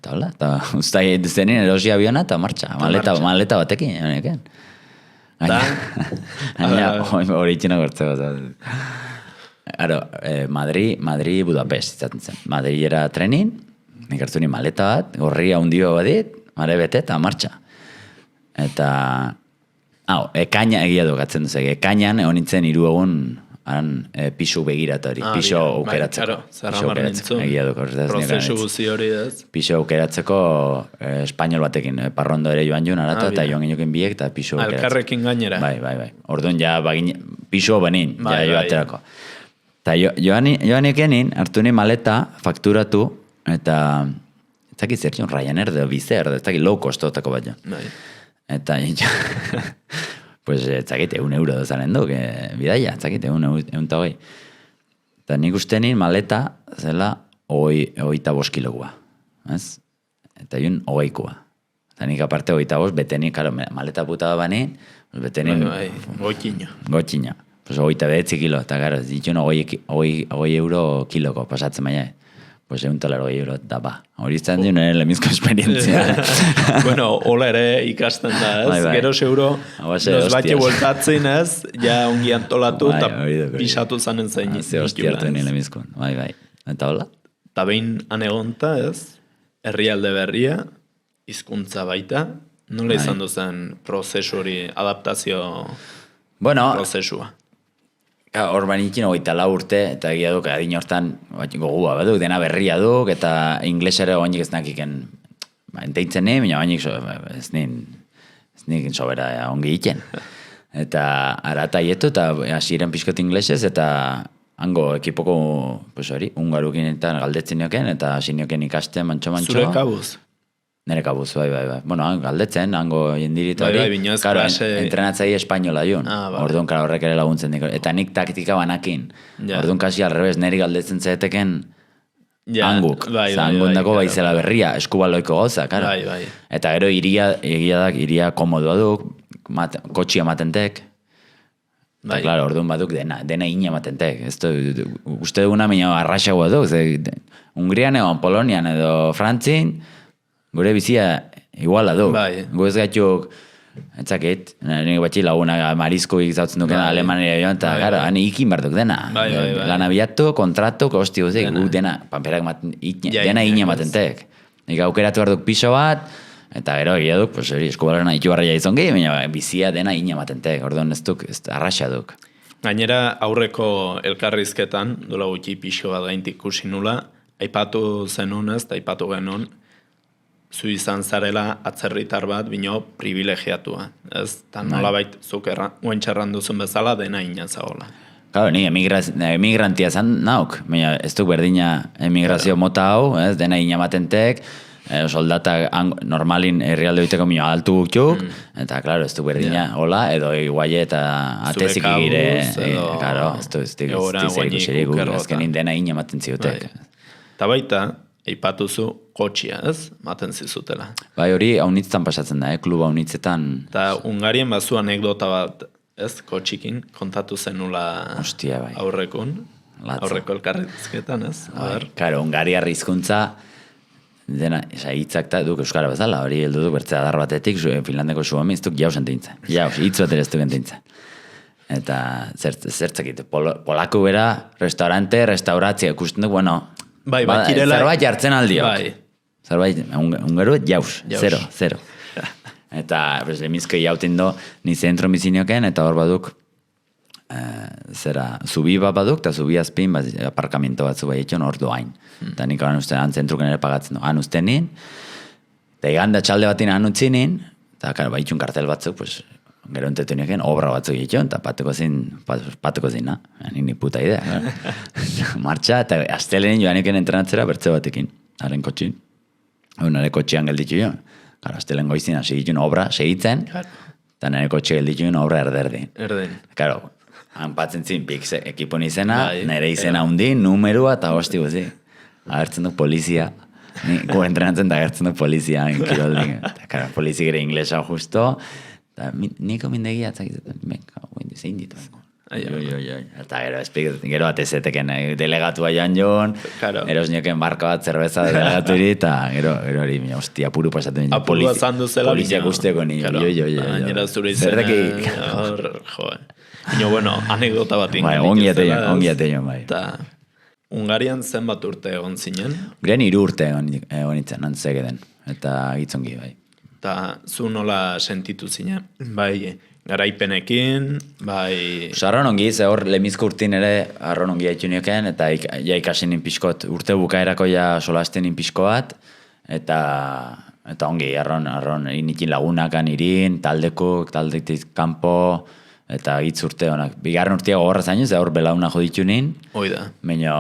hola, eta ustai duzenin erosi abiona eta martxa, maleta batekin, honeken. Gaina, hori itxina gortzeko. Madri Budapest izaten zen. Madri era trenin, nik hartu ni maleta bat, gorria hundio badit, mare bete eta martxa. Eta, ekaina egia dukatzen duzek, ekainan egon nintzen 3 egun pisu begiratu hori, pisu aukeratzeko. Egia duk, prozesu guzi hori ez. Pisu aukeratzeko espainol batekin, parrondo ere joan joan aratu, eta joan ginoken biek, eta pisu aukeratzeko. Alkarrekin gainera. Bai. Orduan ja pisu benin, ja joaterako. Eta joan ekenin, hartu ni maleta, fakturatu, eta ez dakit zer joan Ryanair edo Vizer, ez dakit low costotako bat joan. Eta pues etzakit 1 euro dozaren duk, bidaia, etzakit 1 eta hoi. Eta nik ustenin maleta zela 25 kilogua, ez? Eta jun 20koa. Eta nik aparte 25, bete nik, maleta puta bani, Betenen gotxina. Pues 29 kilo, eta gara, dituen 20 euro kiloko pasatzen baina. Pues €100 da ba. Hori izan duen lemizko esperientzia. Bueno, hola ere ikasten da, ez? Bai. Gero seguro, nos batxe bueltatzen, ez? Ja ongi antolatu, eta pisatu zanen zain. Ze hostiartu nire lemizko. Bai. Eta hola? Eta behin anegonta, ez? Herrialde berria, hizkuntza baita. Nola izan duzen prozesu hori, adaptazio prozesua? Hor banikin 24 urte, eta egia duk, adin hortan gogua baduk, dena berria duk, eta inglesare oinik ez nakiken enteitzen ni, baina oinik ez nik sobera ongi iken. Eta arata ietu, eta hasiren pixkot inglesez, eta hango ekipoko, pues hori, ungarukin eta galdetzen nioken, eta hasi nioken ikasten mantxo. Zure kabuz? Nere kabuz, bai. Bueno, galdetzen, hango jendirit hori. Binoz klase... Entrenatzai espainola joan. Orduan, kara horrek ere laguntzen diko. Eta nik taktika banakin. Orduan, kasi alrebez, neri galdetzen zaeteken hanguk. Zangondako baizela berria, eskubaloiko gauza, kara. Eta gero, iria komodua duk, kotxia matentek. Eta, klaro, orduan baduk dena ina matentek. Uste duguna, minio, arraxagoa duk. Hungrian egon, Polonian edo Frantzin, gure bizia iguala du. Gu ez gaituk, etzakit, nire batxi laguna marizko ikzautzen dukena Alemania joan, eta gara, hane ikin barduk dena. Lana biatu, kontratu, kosti guzik, gu dena, pamperak dena ina matentek. Nik aukeratu barduk piso bat, eta gero egia duk, pues hori, eskubalena ituarraia izongi, baina bizia dena ina matentek, orduan ez duk, ez arraxa duk. Gainera, aurreko elkarrizketan, dola gutxi pixo bat gaintik ikusi nula, aipatu zenun ez, eta aipatu genuen, zu izan zarela atzerritar bat bino privilegiatua, ez? Eta nolabait zuk guentxerran duzun bezala dena inazagola. Claro, ni emigrantia zan nauk, baina ez duk berdina emigrazio mota hau, ez? Dena inamatentek, soldata normalin herrialde oiteko mino altu guktuk, eta claro, ez duk berdina hola, edo iguaile eta atezik egire, claro, ez duk zeriko xeriku, azkenin dena inamaten ziotek. Eta baita, eipatuzu kotxia, ez? Maten zizutela. Bai, hori haunitzetan pasatzen da, klub haunitzetan. Eta Hungarien bazu anekdota bat, ez? Kotxikin, kontatu zenula aurreko elkarrizketan, ez? Karo, Hungariar hizkuntza dena, hitzak eta duk euskara bezala, hori heldu duk bertzea dar batetik, Finlandeko suomi, ez duk jaus entintzen. Jaus, hitz bat ere ez duk entintzen. Eta zertzakit, polaku bera, restauratzia, ikusten duk, bueno, zerbait jartzen aldiok. Zerbait, ungaru, jaus, zero. Eta, lemizkei jauten do, ni zentro bizinioken, eta hor baduk, zubi bat baduk, eta zubi azpin, aparkamiento batzu bai etxon, hor doain. Eta nik han uste, han zentruken ere pagatzen do, han uste nin, eta iganda txalde batin han utzi nin, eta baitxun kartel batzuk, pues, gero entetu nioken, obra batzuk etxon, eta patuko zin, ni puta idea. Martxa, eta astelenin joan eken entrenatzera bertze batekin, haren kotxin. Nire kotxian gelditzu joan. Gara, astelen goizin hasi ditun obra segitzen, eta nire kotxe gelditzu joan obra erderdin. Karo, hanpatzen zin pik ekipon izena, nire izena hundi, numerua, eta hosti guzi. Agertzen duk polizia. Gu entrenatzen da agertzen duk polizia. Karo, polizik ere inglesa justo. Niko mindegia atzakizetan, zein ditu. Eta gero atezeteken delegatua joan, eros nioken barka bat zerbeza delegatu eta gero hori, hostia, puru pasatu nio. Apurua zandu zela. Polizia guzteko nio. Baina zure izan. Bueno, anekdota bat ingin. Ongi ate joan, bai. Eta Hungarian zenbat urte egon zinen? Hungarian 3 urte egon itzen, antzegeden. Eta gitzongi, bai. Eta zu nola sentitu zinen? Bai, garaipenekin, bai... Arron ongi, ze hor lemizko urtin ere arron ongi haitu nioken, eta ja ikasin ninpizkot, urte bukaerako ja solasten ninpizko bat, eta ongi, arron inikin lagunakan irin, taldetik kanpo, eta hitz urte honak. Bigarren urtea gogorra zaino, ze hor belauna joditu nin. Oida. Baina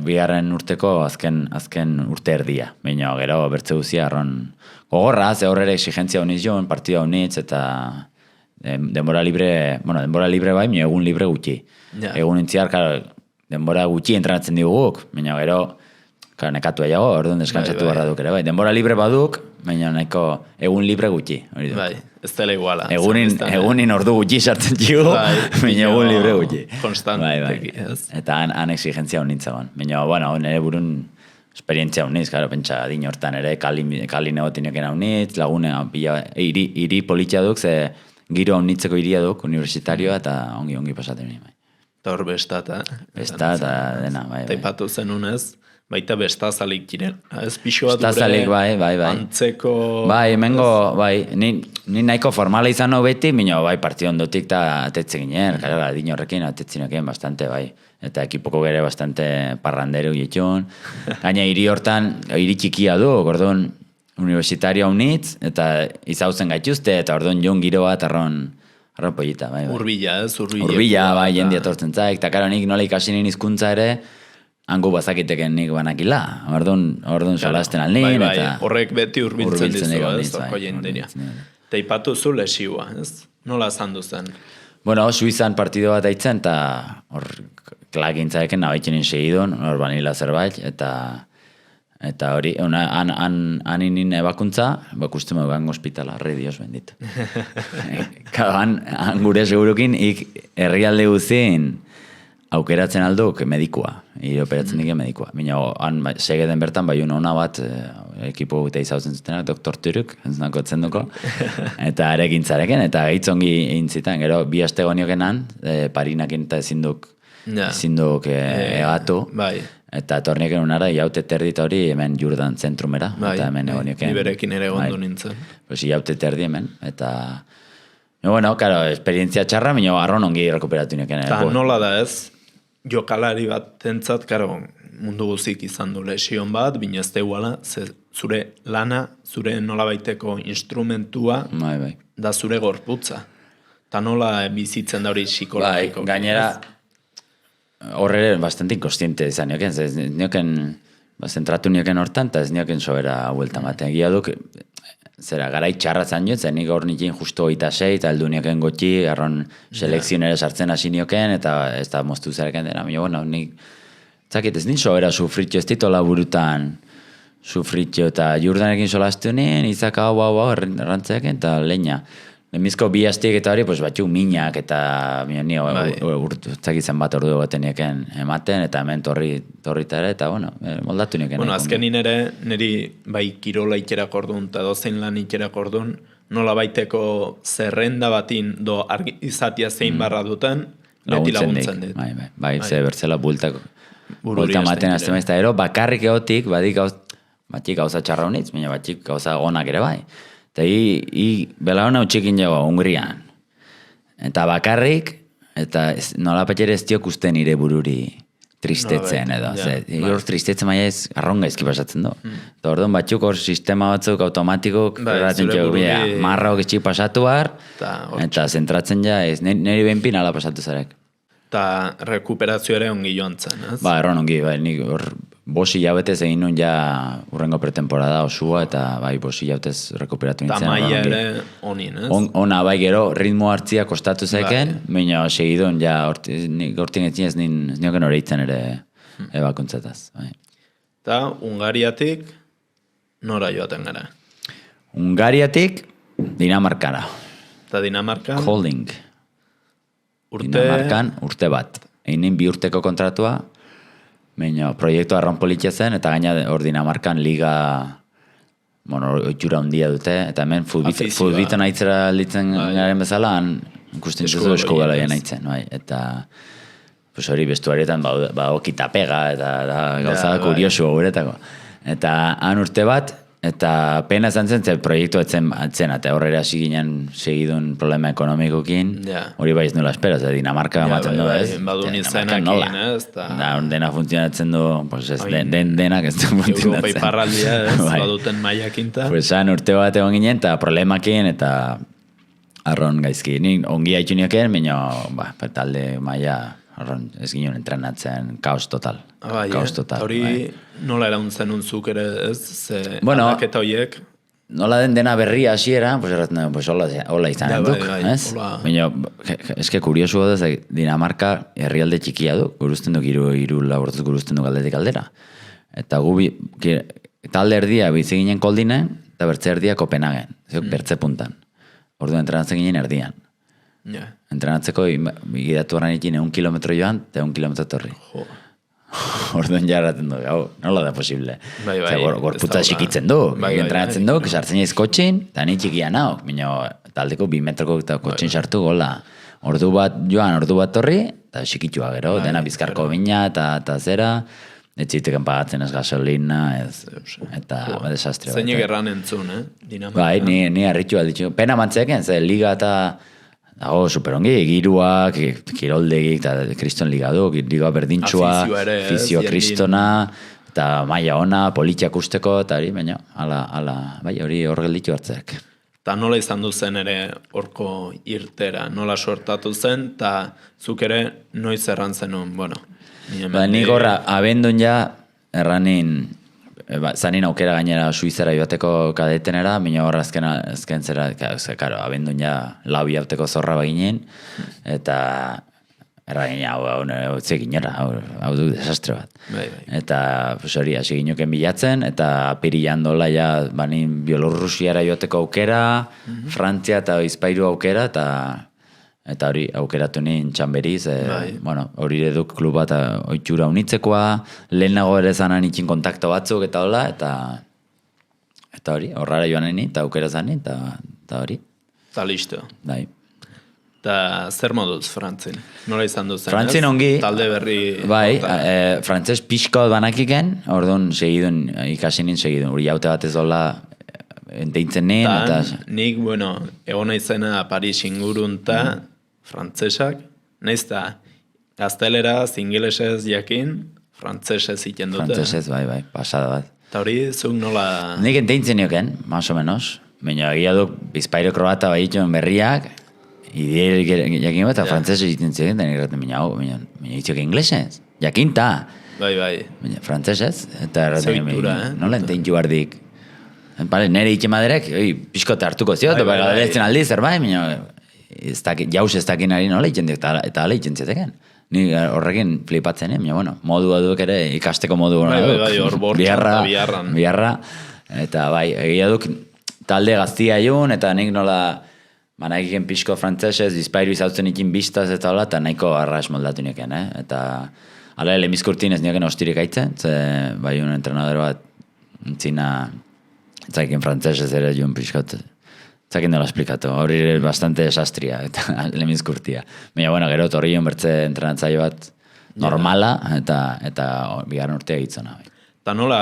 bigarren urteko azken urte erdia. Baina gero bertze guzia arron gogorra, ze hor ere exigentzia honiz joan, partida honitz, eta denbora libre bai, baina egun libre gutxi. Egun intziar, denbora gutxi entrenatzen diguk, baina gero nekatu aiago, orduan deskantzatu barra duk ere bai. Denbora libre baduk, baina nahiko egun libre gutxi. Hori dut. Bai, ez dela iguala. Egunin ordu gutxi sartzen txigu, baina egun libre gutxi. Konstanteki, ez? Eta han exigentzia honitzagoan. Baina, bueno, nire burun esperientzia honitz, karo, pentsa din hortan ere, kali negotinioken honitz, lagune, iri politxa duk, ze giro honitzeko iria duk, universitarioa, eta ongi pasaten nire. Eta hor bestata. Bestata, dena, bai. Eta ipatu zenunez, baita bestazalik giren. Ez pixoa bestazalik, bai. Antzeko... Bai, hemengo, bai, ni nahiko formala izan hau beti, minio, bai, partio ondotik eta atetze ginen, gara, din horrekin atetzinakien bastante, bai. Eta ekipoko gere bastante parrandero gietxon. Gaina hiri hortan, hiri txikia du, gordon, universitario unitz, eta izautzen gaituzte, eta ordon jon giro bat, arron pollita, bai. Urbila, ez? Urbila, bai, jendia tortzen zaik, eta karo nik nola ikasi nien hizkuntza ere, hango bazakiteken nik banakila. Ordon solasten alnin, bai, eta... Horrek beti urbiltzen dizu, ez? Bai, eta ipatu zu lesiua, ez? Nola zandu zen? Bueno, Suizan partido bat aitzen, eta hor klagintzaeken nabaitzen segidon, hor banila zerbait, eta hori, han inin ebakuntza, bakusten mogan hospitala, rei dios bendito. Han gure segurukin, herrialde guzien aukeratzen alduk medikua, operatzen dike medikua. Bina, han segeden bertan, bai una bat, ekipo eta izautzen zutenak, doktor Turuk, ez nako etzenduko, eta ere gintzareken, eta gaitzongi egin zitan, gero, bi aste goniokenan, parinakin eta ezinduk egatu, bai. Eta tornieken unara, jaute terdita hori hemen Jurdan zentrumera, eta hemen egonioken. Iberekin ere gondu nintzen. Pues jaute terdi hemen, eta... Bueno, claro, esperientzia txarra, minio arron ongi rekuperatu nioken. Eta nola da ez, jokalari bat entzat, karo, mundu guzik izan du lesion bat, bina ez deguala, zure lana, zure nola baiteko instrumentua, da zure gorputza. Eta nola bizitzen da hori psikologiko. Gainera, horre bastante inkostiente izan nioken, ez nioken, zentratu nioken hortan, eta ez nioken sobera huelta maten. Gia duk, zera, garai txarra zan joan, zen nik hor nikin justo 26, eta heldu nioken gotxi, arron selekzionere sartzen hasi nioken, eta ez da moztu zareken dena. Bueno, nik, zakit, ez nin sobera sufritxo, ez ditola burutan sufritxo, eta Jordanekin solaztu nien, izak hau, errantzeaken, eta leina. Emizko bi hastiek eta hori, pues, batxuk minak eta zakitzen bat ordu egoten nieken ematen, eta hemen torrita ere, eta bueno, moldatu nieken. Bueno, azkenin ere, niri bai kirola ikerak orduan, eta dozein lan ikerak orduan, nola baiteko zerrenda batin do izatia zein barra duten, beti laguntzen dit. Bai, ze bertzela bulta maten azten ez da, ero, bakarrik egotik, batxik gauza txarra honitz, baina batxik gauza gonak ere bai. Eta bela hona utxikin jago, Hungrian. Eta bakarrik, eta nola patxere ez diok uste nire bururi tristetzen edo. Hor tristetzen maia ez arronga ezki pasatzen du. Eta orduan batxuk hor sistema batzuk automatikok, marraok etxik pasatu bar, eta zentratzen ja, niri behinpin ala pasatu zarek. Eta rekuperazio ere ongi joan zen, ez? Erron ongi, nik hor bosi jabetez egin nun ja urrengo pretemporada osua, eta bosi jabetez rekuperatu nintzen. Eta maia ere onin, ez? Ona, ero, ritmo hartzia kostatu zeken, baina segidun, ja, hortin etzin ez nioken horreitzen ere ebakuntzetaz. Eta Hungariatik nora joaten gara? Hungariatik Dinamarkara. Eta Dinamarkan? Kolding. Dinamarkan urte bat. Egin bi urteko kontratua, baina proiektu arron politia zen, eta gaina hor Dinamarkan liga, oitxura handia dute, eta hemen futbitan aitzera litzen garen bezala, ikusten zuzu eskubaloien aitzen. Eta hori bestuarietan okita pega, eta gauza kuriosu guretako. Eta han urte bat, eta pena izan zen, proiektu etzen, eta horrela hasi ginen segidun problema ekonomikokin, hori baiz nola espera, Dinamarka ematen du, ez? Badun izanekin, ez? Dena funtzionatzen du, denak ez du funtzionatzen. Europa iparraldia, ez? Baduten maiakinta. Han urte bat egon ginen, eta problemakin, eta arron gaizki. Ongi haitu nioken, baina talde maia arron ez ginen entrenatzen, kaos total. Hori nola erauntzen unzuk ere, ez? Aldaketa horiek? Nola dena berria hasiera, hola izan duk, ez? Baina, eske kuriosu da, Dinamarka herrialde txikia du, guruzten duk, iru labortuz guruzten duk aldetik aldera. Eta talde erdia bizi ginen Koldinen, eta bertze erdia Kopenhagen, bertze puntan. Ordu entrenatzen ginen erdian. Ja. Entrenatzeko gidatu horren ikin 1 kilometro joan, eta 1 kilometro torri. Jo. Orduan jarraten du, hau, nola da posible. Bai, Gorputza xikitzen du, entrenatzen du, sartzen jaiz kotxin, eta ni txikia nao, taldeko 2 metroko eta kotxin sartu gola. Ordu bat joan, ordu bat torri, eta xikitua gero, dena bizkarko bina eta zera, etxiteken pagatzen ez gasolina, eta desastre bat. Zeinek erran entzun, Dinamika. Bai, ni harritu alditxu. Pena mantzeken, ze liga eta dago superongi, giruak, kiroldegik, eta kriston liga du, liga berdintxua, fizio kristona, eta maila ona, politiak usteko, eta hori, baina, bai, hori horrelditu hartzeak. Eta nola izan du zen ere horko irtera, nola sortatu zen, eta zuk ere noiz erran zenun, bueno. Nik horra, abendun ja, erranin, zanin aukera gainera Suizera joateko kadetenera, mina horra azken zera, karo, abendun ja lau jauteko zorra baginen, eta erranin hau zeginera, hau du desastre bat. Bai. Eta hori, hasi ginuken bilatzen, eta apirian dola ja, banin Bielorrusiara joateko aukera, Frantzia eta Bizpairu aukera, eta hori aukeratu nien txamberiz, bueno, hori eduk klub bat oitxura unitzekoa, lehenago ere zanan itxin kontakto batzuk eta hola, eta hori, horrara joan nien, eta aukera zanen, eta hori. Eta listo. Bai. Eta zer moduz Frantzin? Nola izan duzen, Frantzin ongi. Talde berri. Bai, frantzes pixko banakiken, orduan segidun, ikasinin segidun, uri jaute batez dola enteintzen nien, eta... Nik, bueno, egona izena Paris ingurun eta frantzesak, nahiz eta gazteleraz, ingelesez jakin, frantzesez iten dute. Frantzesez, bai, pasada bat. Eta hori, zuk nola... Nik enteintzen nioken, más o menos, baina egia duk Bizpairo kroata bai itxuen berriak, ideer jakin bat, eta frantzesez iten ziren, eta nire baina itxok inglesez, jakinta. Bai. Baina frantzesez, eta Zoitura, nola enteintu bardik. Nere itxe maderek, pixkote hartuko zio, eta galetzen aldiz, bai, jauz ez dakin ari nola itxen dik, eta ala itxen ziteken. Ni horrekin flipatzen, bueno, modua duk ere, ikasteko modu gona duk. Bai, hor bortxan eta biarra. Eta bai, egia duk talde gaztia jun, eta nik nola, manakiken pixko frantzesez, Bizpairu izautzen ikin biztaz eta hola, eta nahiko arras moldatu nieken, Eta ala lemizkurtin ez nioken ostirik aitzen, ze bai un entrenador bat, zina, zaikin frantzesez ere jun pixkot, zaikin dela esplikatu, hori bastante desastria, eta lemizkurtia. Baina, bueno, gero torri jun bertze entrenatzaile bat normala, eta bigarren urtea gitzona. Eta nola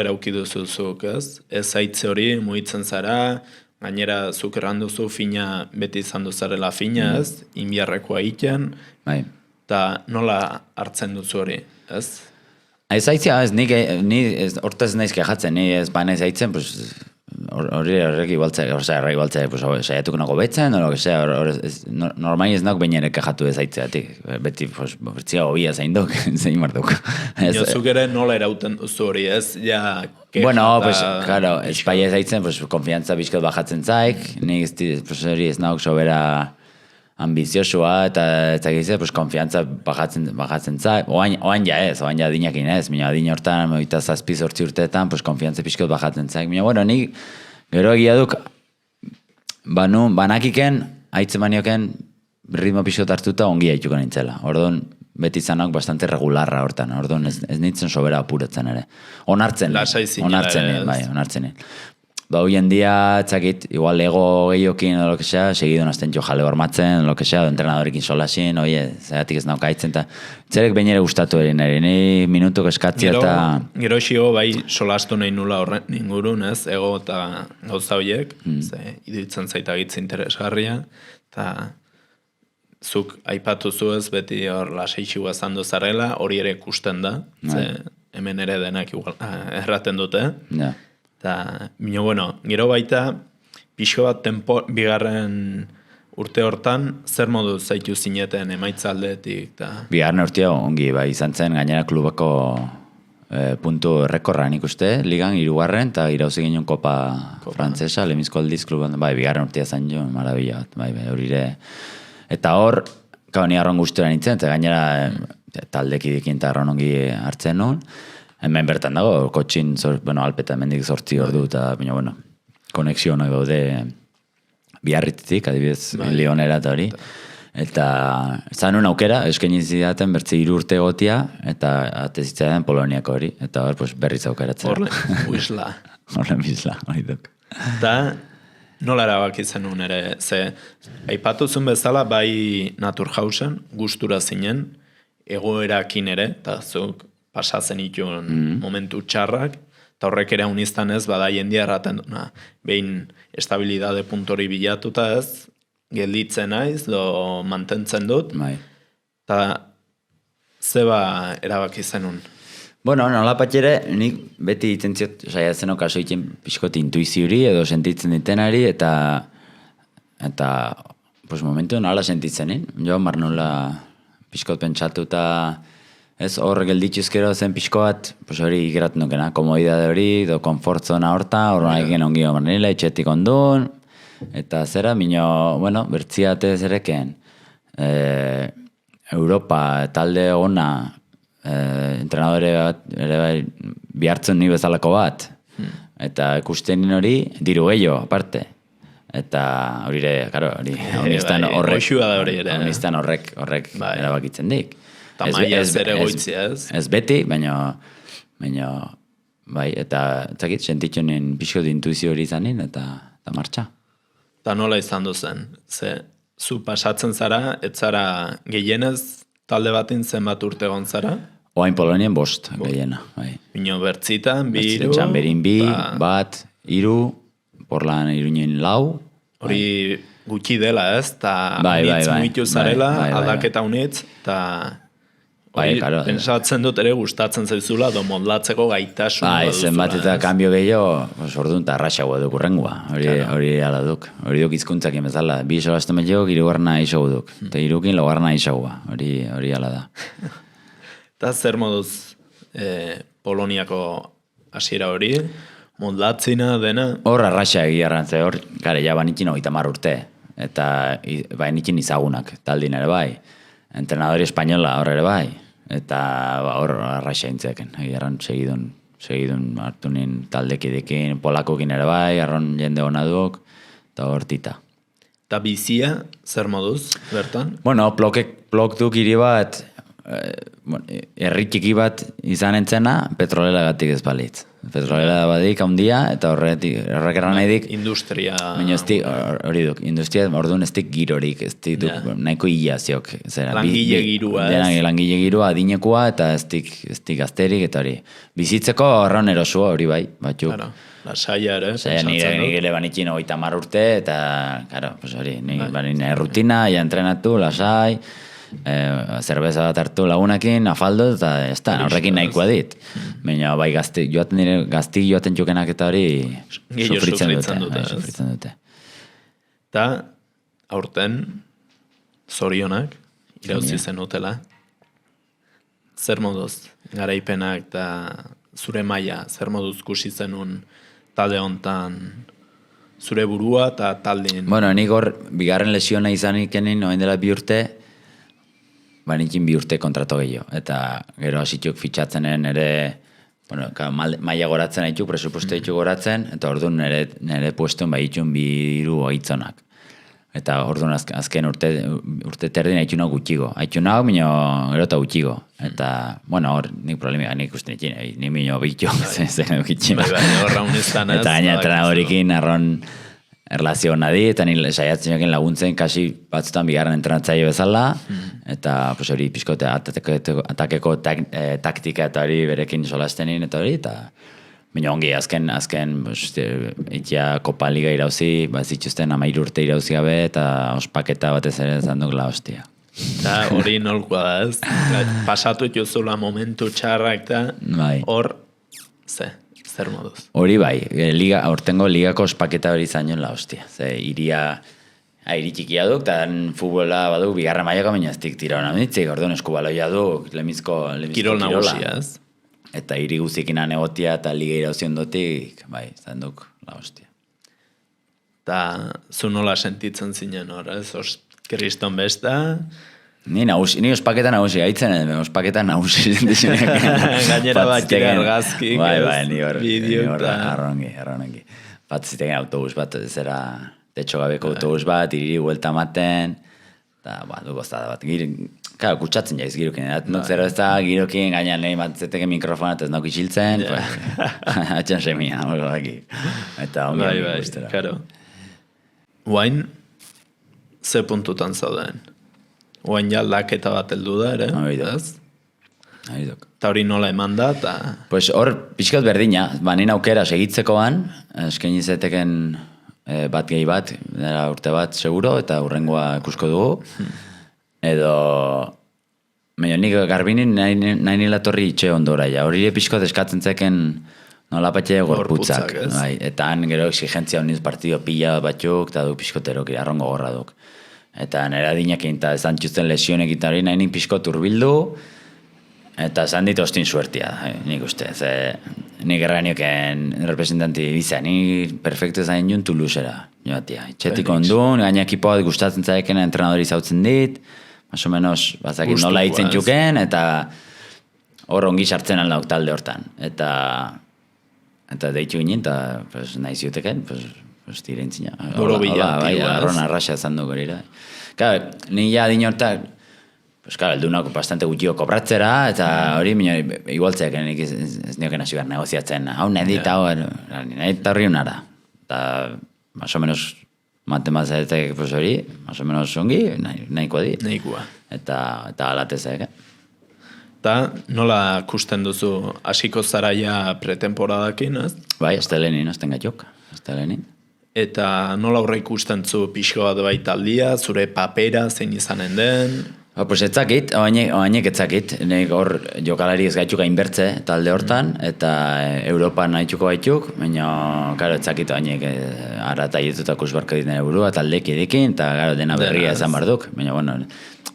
erauki duzuzuk, ez? Ez zaitze hori, mugitzen zara, gainera zuk erranduzu fina, beti izan duzarela fina, ez? Inbiarrekoa egiten, eta nola hartzen duzu hori, ez? Ez haitzia, ni hortaz naiz kejatzen, ni ez baina ez haitzen, horrek igualtzea, saiatuk nago betzen, o lo que sea, normali ez nago baina ere kejatu ez haitzeatik, beti, bertzia hobia zein duk, zein marduk. Zuk ere nola erauten duzu hori, ez? Bueno, claro, ez bai ez haitzen, konfiantza bizkot bajatzen zaik, nik ez nago sobera ambiziosoa, eta konfiantza bajatzen zaik, oan ja dinakin ez, mina din hortan, 7-8 urteetan, konfiantza bizkot bajatzen zaik, mina, bueno, nik gero egia duk, banakiken, haitzen manioken, ritmo bizkot hartuta ongi haituko nintzela, orduan, beti izanok bastante regularra hortan, orduan ez nintzen sobera apuratzen ere. Onartzen nien. Ba, hoy en día, txakit, igual ego gehiokin edo lo que sea, segido nazten jo jale hormatzen, lo que sea, entrenadorekin solasin, oie, zeratik ez naukaitzen, eta zerek behin ere gustatu ere, ni minutuk eskatzia eta... Gero xio, bai, solastu nahi nula horren ingurun, ez, ego eta gauza horiek, iduitzen zaitagitz interesgarria, eta zuk aipatu zuez, beti hor laseixua zandu zarela, hori ere ikusten da, hemen ere denak igual, erraten dute, eta, bueno, gero baita, pixko bat bigarren urte hortan, zer modu zaitu zineten emaitzaldetik? Bigarren urtea ongi, bai, izan zen, gainera klubako puntu errekorran ikuste, ligan 3. eta irauzi ginen kopa frantzesa, lemizko aldiz kluban, bai, bigarren urtea zain jo, marabila bat, bai, hori ere. Eta hor, ni arron guztura nintzen, eta gainera taldekidekin eta arron ongi hartzen nuen, Hemen bertan dago, kotxin, Alpeta hemendik 8 ordu, eta, baina, konexionak daude Biarritzetik, adibidez, Lionera eta hori. Eta zanun aukera, eskaini zidaten bertze 3 urte egotia, eta atezitzaren Poloniako hori, eta hor, pues, berriz aukeratzen. Horren bizla. Horren bizla, hori duk. Da, nola erabaki zenun ere, ze, aipatu zuen bezala, bai Naturhausen, gustura zinen, egoerakin ere, eta zuk pasatzen itun momentu txarrak, eta horrek ere uniztan ez, bada jendia erraten duna, behin estabilidade puntori bilatuta ez, gelditzen naiz, do mantentzen dut, eta zeba erabaki zenun. Bueno, nola patxere, nik beti itentziot saiatzen okaso iten pixkot intuiziuri edo sentitzen ditenari, eta pues, momentu nola sentitzenin. Jo, mar nola pixkot pentsatu eta ez hor gelditxuzkero zen pixko bat, pues hori ikeratzen dukena, komodidade hori, do konfortzona horta, horren egin ongi omarnila, etxetik ondun, eta zera, bueno, bertziate zereken, Europa talde ona, entrenadore bat, ere bai, bihartzen ni bezalako bat, eta ikusten hori, diru gehiago, aparte. Eta hori ere, karo, hori, honistan horrek erabakitzen dik. Eta maia zere goitzia ez? Ez beti, baina, bai, eta zakit, sentitxonen pixko intuizio hori izanin, eta martxa. Eta nola izan duzen? Ze, zu pasatzen zara, ez zara gehienez talde batin zenbat urte egon zara? Oain Polonien 5 gehiena, bai. Bino bertzitan, 2, 3. Txamberin 2, 1, 3, Porlan Iruñen 4. Hori gutxi dela ez, eta unitz muitu zarela, aldaketa unitz, eta pensatzen dut ere gustatzen zaizula, do modlatzeko gaitasun. Zenbat eta kambio gehiago, orduan eta arraxagoa duk urrengua, hori ala duk. Hori duk izkuntzak emezala, 2 solazten metxeok, 3 izagu duk, eta 3 laugarna izagua, hori ala da. Eta zer moduz Poloniako hasiera hori, modlatzina dena? Hor arraxa egiarrantze, hor, gare, ja banikin 30 urte, eta banikin izagunak, taldin ere bai. Entrenadori espainola hor ere bai, eta hor arraxa intzeken, egiarran segidun hartu nien taldekidekin, polakokin ere bai, arron jende hona duok, eta hor tita. Eta bizia, zer moduz, bertan? Bueno, plok duk hiri bat, herri txiki bat izan entzena, petrolela gatik ez balitz. Petrolela badik handia, eta horrek erran nahi dik. Industria. Baina hori duk, industria, orduan ez dik girorik, ez dik nahiko hilaziok. Langile girua ez. Langile girua, adinekua, eta ez dik gazterik, eta hori. Bizitzeko horran erosua hori bai, batzuk. Claro, lasaia ere. Nire ere banikin 30 urte, eta, claro, hori, nire rutina, ja entrenatu, lasai, zerbeza bat hartu lagunakin, afaldo, eta ez da, horrekin nahikoa dit. Baina, bai, gazti joaten txukenak eta hori sufritzen dute. Eta, aurten, zorionak, irauzi zen utela. Zer moduz, garaipenak eta zure maila, zer moduz kusi zenun talde hontan zure burua eta taldeen? Bueno, nik hor, bigarren lesiona izan ikenin, oain dela 2 urte, banikin 2 urte kontrato gehiago. Eta gero hasituk fitxatzenen ere, bueno, maila goratzen haituk, presupuesto haituk goratzen, eta orduan nire puestuen bai itxun 2 haitzonak. Eta orduan azken urte terdin haitxuna gutxigo. Haitxuna hau, minio gero eta gutxigo. Eta, bueno, hor, nik problemik, nik uste nikin, nik minio bitu, zen gutxina. Horra unistan ez. Eta gaina entrenadorikin arron erlazio nadi, eta nire saiatzen jokin laguntzen kasi batzutan bigarren entrenatzaile bezala, eta hori pixkote atakeko taktika eta hori berekin solastenin, eta hori, eta baina ongi, azken itia Kopa Liga irauzi, zituzten 13 urte irauzi gabe, eta ospaketa batez ere zanduk la hostia. Eta hori nolkoa da ez, pasatu juzula momentu txarrak, eta hor, zer moduz? Hori bai, hortengo ligako ospaketa hori zainoen la hostia. Iria airi txikia duk, eta futbola baduk bigarra mailako, baina ez dik tira hona mitzik, orduan eskubaloia duk, lemizko kirol nagusia ez. Eta hiri guzikinan egotia eta liga irauzion dotik, bai, zanduk la hostia. Eta zu nola sentitzen zinen hor, ez? Kriston besta, Ni ospaketan nagusi, haitzen, ospaketan nagusi zendizunek. Gainera bakire argazki. Bai, ni hor bideo arrongi. Batziteken autobus bat, zera tetxo gabeko autobus bat, iriri huelta maten, eta, du gozada bat. Claro, kutsatzen jaiz girokin, nok zero ez da girokin, gainan nahi batzeteke mikrofonat ez nauk isiltzen, atxan semia, eta ongi guztera. Claro. Guain, ze puntutan zauden? Guain ja laketa bat heldu da, ere? Ez? Eta hori nola eman da, eta... Pues hor, pixkat berdina, nien aukera segitzekoan, eskaini zeteken bat gehi bat, urte bat seguro, eta hurrengoa ikusko dugu. Edo, nik garbinin nahi nila torri itxe ondora, ja. Hori pixko eskatzen zeken nola patxe gorputzak. Bai, eta han gero exigentzia honiz partido pila batzuk, eta du pixkoterok arrongo gorra duk. Eta nera dinekin, eta esan txusten lesionek eta hori nahi nik pixko turbildu, eta esan dit ostin suertia, nik uste. Nik erranioken representanti bizan, nik perfecto zain jun Toulousera. Txetik ondun, gaina ekipoa gustatzen zaeken entrenadori zautzen dit, más o menos, bazakit nola hitzen txuken, eta hor ongi sartzen aldauk talde hortan. Eta deitu ginen, eta nahi ziuteken, direntzina. Boro bila. Bai, arron arraxa zan duk hori. Ni ja din hortak, eldunako bastante gutxio kobratzera, eta hori igualtzeak ez nioken hasi behar negoziatzen. Hau nahi dit, nahi dit horri unara. Eta, más o menos, matemazetek hori, más o menos ongi, nahikoa dit. Nahikoa. Eta alatezek, Eta nola kusten duzu hasiko zaraia pretemporadakin, ez? Bai, astelenin, azten gaiok, astelenin. Eta nola horre ikusten zu pixko bat bai taldia, zure papera zein izanen den? Pues etzakit, oainek etzakit, nek hor jokalari ez gaitxuka inbertze talde hortan, eta Europan nahitxuko gaitzuk, baina, karo, etzakit oainek ara taietutak usbarko dituen eurua, taldeki edekin, eta dena berria ezan barduk, baina, bueno,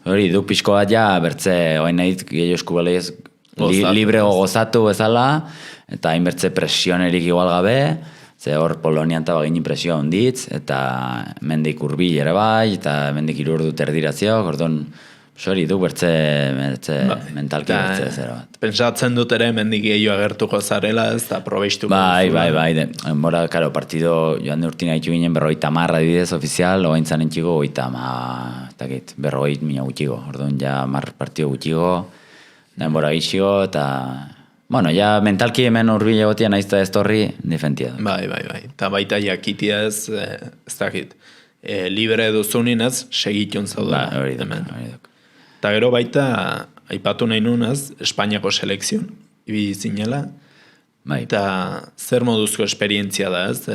hori, duk pixko bat ja, bertze, oain nahi gehiago eskubaleiz libre gozatu bezala, eta inbertze presionerik igual gabe, ze hor Polonian eta bagin impresioa onditz, eta mendik urbil ere bai, eta mendik irurdu terdirazioak, ordon, hori, duk bertze mentalki bertze zera bat. Pentsatzen dut ere mendik gehiago agertuko zarela, ez da probeistuko. Bai, denbora, karo, partido joan de urtin gaitu ginen 50 adibidez ofizial, oain zanen txiko 50, 50 mina gutxigo, orduan ja 10 partido gutxigo, denbora gitxigo, eta... Bueno, ja mentalki hemen urbil egotia naizta ez torri, difentia. Bai. Eta baita jakitia ez dakit. Libre duzunin ez, segitun zaudela. Hori duk. Eta gero baita, aipatu nahi nun ez, Espainiako selekzion, ibi zinela. Bai. Eta zer moduzko esperientzia da ez.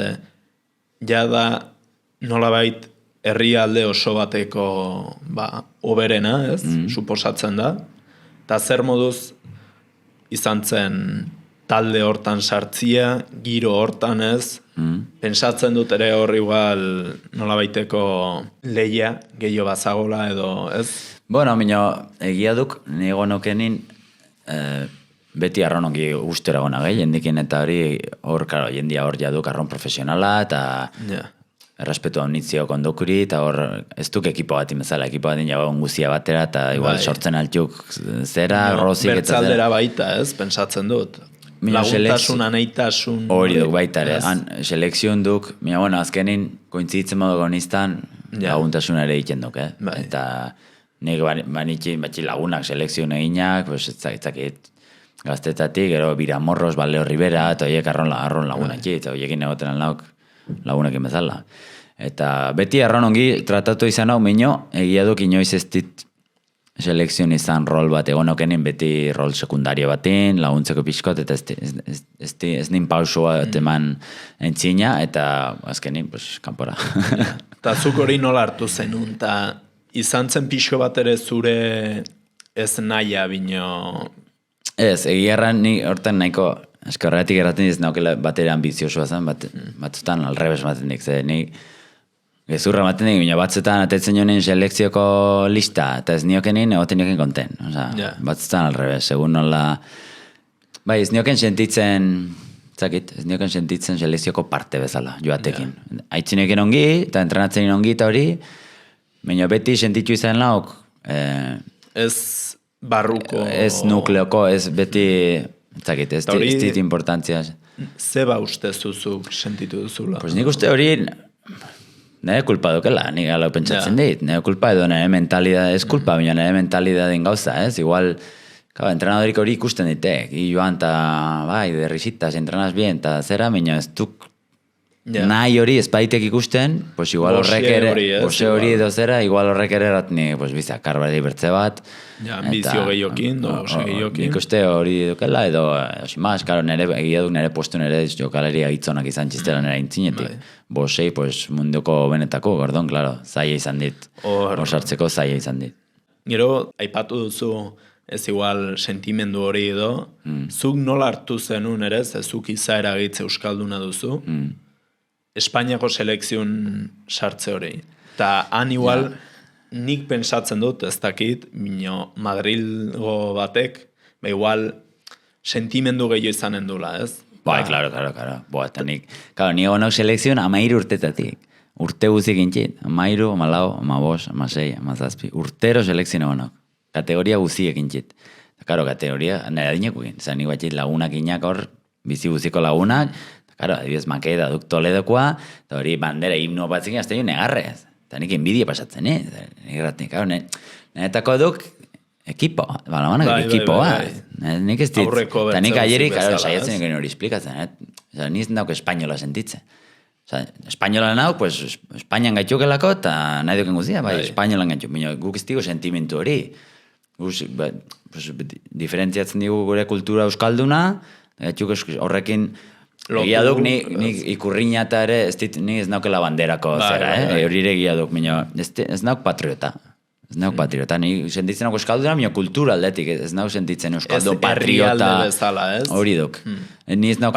Ja da, nolabait, herrialde oso bateko oberena ez, suposatzen da. Eta zer moduz izan zen talde hortan sartzia, giro hortan ez, pentsatzen dut ere hor igual nolabaiteko lehia gehiago bazagola edo ez? Bueno, minio, egia duk, nigo nokenin beti arrononki ustera gona gehi, jendikin eta hori hor, karo, jendia hor jaduk arron profesionala eta errespetu honitzio kondokuri, eta hor ez duk ekipo bat imezala, ekipo bat inago guzia batera, eta igual sortzen altuk zera, rozik eta zera. Bertzaldera baita ez, pentsatzen dut. Laguntasun, aneitasun... Hori duk baita ere, selekzion duk, bueno, azkenin, kointzitzen modu goniztan, laguntasun ere egiten duk, eta nik batxi lagunak selekzion eginak, etzakit gaztetatik, gero Biramorros, Baleo Rivera, eta horiek arron lagunak, eta horiekin egoten alnauk lagunekin bezala. Eta beti arron ongi tratatu izan hau minio, egia duk inoiz ez dit selekzion izan rol bat egonokenin, beti rol sekundario batin, laguntzeko pixkot, eta ez nin pausua teman entzina, eta azkenin, kanpora. Eta zuk hori nola hartu zenun, eta izan zen pixko bat ere zure ez naia bino... Ez, egia erran ni horten nahiko... Eskorretik erraten diz, naukela batera ambiziosoa zen, batzutan alrebes maten dik, ze ni gezurra maten dik, baina batzutan atetzen joan selekzioko lista, eta ez niokenin egoten nioken konten. Batzutan alrebes, segun nola... Bai, ez nioken sentitzen, ez nioken sentitzen selekzioko parte bezala, joatekin. Aitzen ongi, eta entrenatzen ongi eta hori, baina beti sentitu izan lauk, Ez barruko... Ez nukleoko, ez beti, etzakit, ez dit importantzia. Zeba uste zuzuk sentitu duzula? Pues nik uste hori, nire kulpa dukela, nik gala pentsatzen dit. Nire kulpa edo nire mentalidad, ez kulpa, baina nire mentalidadin gauza, ez? Igual, entrenadorik hori ikusten ditek. I joan, ta, bai, de risitas, entrenas bien, ta zera, baina ez duk nahi hori espaitek ikusten, pues igual horrek ere, bose hori edo zera, igual horrek ere ratni, pues bizakar bari bertze bat. Ambizio gehiokin, dose gehiokin. Nik uste hori dukela, edo, osimaz, karo, egia duk nire postu nire jokaleria gitzonak izan txistela nire intzinetik. Bosei, pues, munduko benetako, gordon, klaro, zaila izan dit. Osartzeko zaila izan dit. Gero, aipatu duzu, ez igual sentimendu hori edo, zuk nola hartu zenun ere, zuk izaera gitze euskalduna duzu, Espainiako selekzion sartze hori. Ta han igual, nik pensatzen dut, ez dakit, Madrilgo batek, igual sentimendu gehiago izanen dula, ez? Bai, klaro. Boa, eta nik, ni egonok selekzion 13 urtetatik. Urte guzik intxit. 13, 14, 15, 16, 17. Urtero selekzion egonok. Kategoria guziek intxit. Karo, kategoria, nire adineku egin. Zan, nik batxit lagunak inak hor, bizi guziko lagunak, claro, adibidez Makeda duk Toledokoa, eta hori bandera himno batzik azte jo negarrez. Eta nik enbidia pasatzen, claro, nenetako duk ekipo, ekipoa. Nik ez dit, eta nik aieri, claro, saiatzen egin hori esplikatzen, niz nauk espainola sentitzen. Espainola nauk, pues, Espainian gaitxukelako, eta nahi duken guztia, bai, espainolan gaitxuk, guk ez digo sentimentu hori. Diferentziatzen digu gure kultura euskalduna, gaitxuk horrekin, egia duk, nik ikurriña eta ere, nik ez naukela banderako zera, hori ere egia duk, ez nauk patriota. Ez nauk patriota, nik sentitzen nauk euskalduna, kultura aldetik, ez nauk sentitzen euskaldu patriota. Hori duk. Ni ez nauk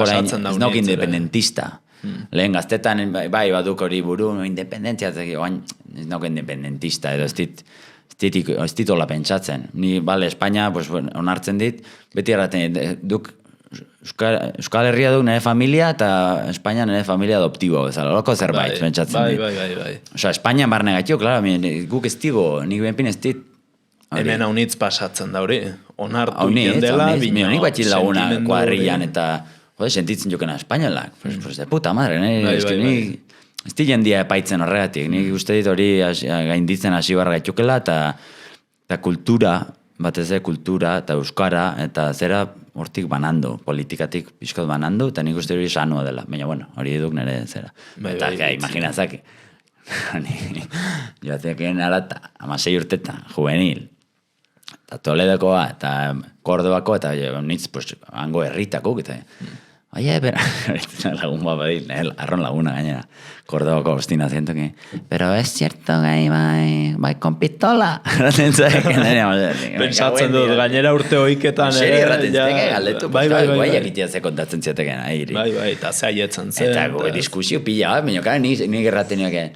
independentista. Lehen gaztetan, bai, baduk hori buru, independentzia, ez nauk independentista, edo ez dit hola pentsatzen. Ni, bale, Espainia, onartzen dit, beti erraten duk, Euskal Herria duk nire familia eta Espainia nire familia adoptibo bezala, loko zerbait pentsatzen dit. Bai. Osa, Espainia barne gaitxo, klaro, guk ez digo, nik benpin ez dit. Hemen haunitz pasatzen da hori, onartu jendela, bina. Nik batxit laguna kuadrillan eta, sentitzen jokena espainolak, pues de puta madre, ez di jendia epaitzen horregatik, nik uste dit hori gainditzen hasi barra gaitxokela eta kultura, batez kultura eta euskara eta zera hortik banando, politikatik pixkot banando, eta nik uste hori sanua dela. Baina, bueno, hori duk nire zera. Eta, imaginazak, joatzeken arata, 16 urteta, juvenil, eta Toledokoa, eta Kordobako, eta nitz, pues, hango herritako, eta, oie, lagun bat badil, arron laguna gainera, Kordobako ostina zientoki, pero es cierto gai, bai, con pistola. Pentsatzen dut, gainera urte hoiketan ere. Galdetu, bai, egitea ze kontatzen ziatekena, airi. Bai, eta ze haietzen zen. Eta diskusio pila, baina, kara, nik erraten nioke,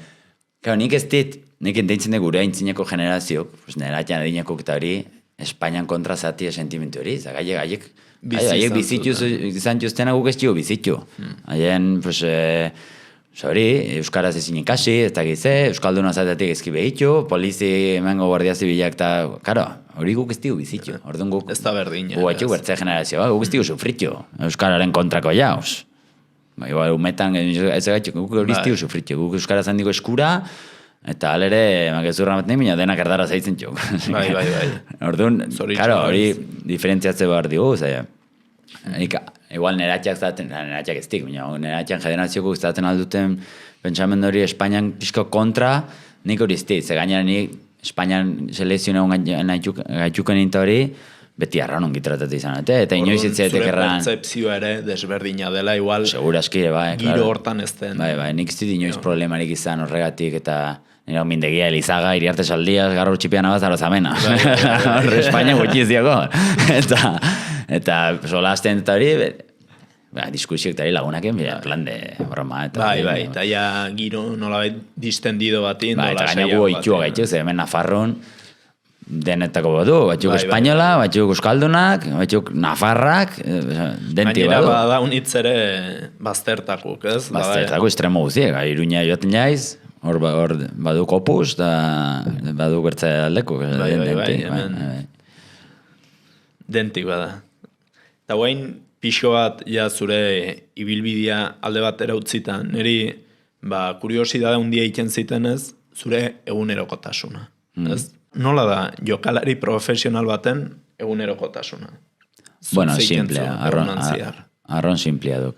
nik ez dit, nik enteintzen de gure aintzineko generazio, nera atxan adineko eta hori, Espainian kontra zati sentimentu hori, gaiek bizitu izan juztena guk ez txio bizitu. Haien, pues, hori, euskaraz ezin ikasi, ez da gize, euskalduna zatetik ezki behitu, polizi emengo guardia zibilak, eta, karo, hori guk ez tio bizitu. Orduan guk, ez da berdina. Guk atxuk bertze generazioa, guk ez tio sufritu, euskararen kontrako jauz. Igual, umetan, ez gaitu, guk hori ez tio sufritu, guk euskaraz handiko eskura, eta alere, magezurra maten mina denak erdara zaitzen txok. Bai. Orduan, karo, hori diferentziatze behar digu, igual neratxak zaten, neratxak ez dik, neratxan generazioko zaten alduten pentsamendu hori Espainian pixko kontra, nik hori ez dik, ze gainera nik Espainian selezio gaitxuken inta hori, beti arraun ongitratatu izan, eta inoiz itzeetek erran. Zure pertzepzioa ere desberdina dela, igual, seguraskire, bai, giro hortan ez den. Bai, nik ez dit inoiz problemarik izan horregatik, eta nire mindegia Elizaga, iriarte saldiaz, garro txipian abaz, zamena. Horre Espainia gutxiz diago. Eta solazten eta hori, diskusiok eta hori lagunaken, plan de broma. Bai, eta ja giro nolabait distendido batin. Bai, eta gainako itxua gaitu, ze hemen Nafarron, denetako badu, batxuk espainola, batxuk euskaldunak, batxuk nafarrak, denti badu. Gainera bada unitz ere baztertakuk, ez? Baztertaku estremo guziek, Iruña joaten jaiz, Hor baduk opus, da baduk bertze aldeko. Hemen dentik bada. Eta guain, pixo bat, ja zure ibilbidea alde batera utzita, niri, kuriosidade handia egiten zitenez, zure egunerokotasuna. Ez? Nola da, jokalari profesional baten egunerokotasuna? Bueno, simplea, arron simplea duk.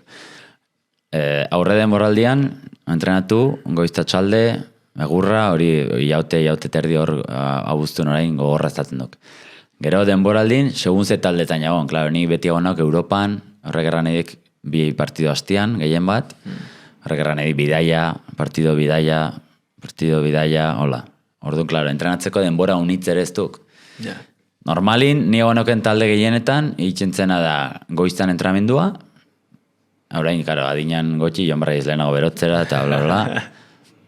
Aurre denboraldian, entrenatu, goiztatxalde, egurra, hori jaute terdi hor abuztun orain gogorra estatzen duk. Gero denboraldin, segun ze taldetan jagon, klaro, nik beti agonak Europan, horrek erran edik bi partido hastian, gehien bat, horrek erran edik partido bidaia, hola. Orduan, klaro, entrenatzeko denbora unitz ere ez duk. Yeah. Normalin, ni agonoken talde gehienetan, itxentzena da goiztan entrenamendua, orain, karo, adinan gotxi, Jon Barraiz lehenago berotzera, eta bla,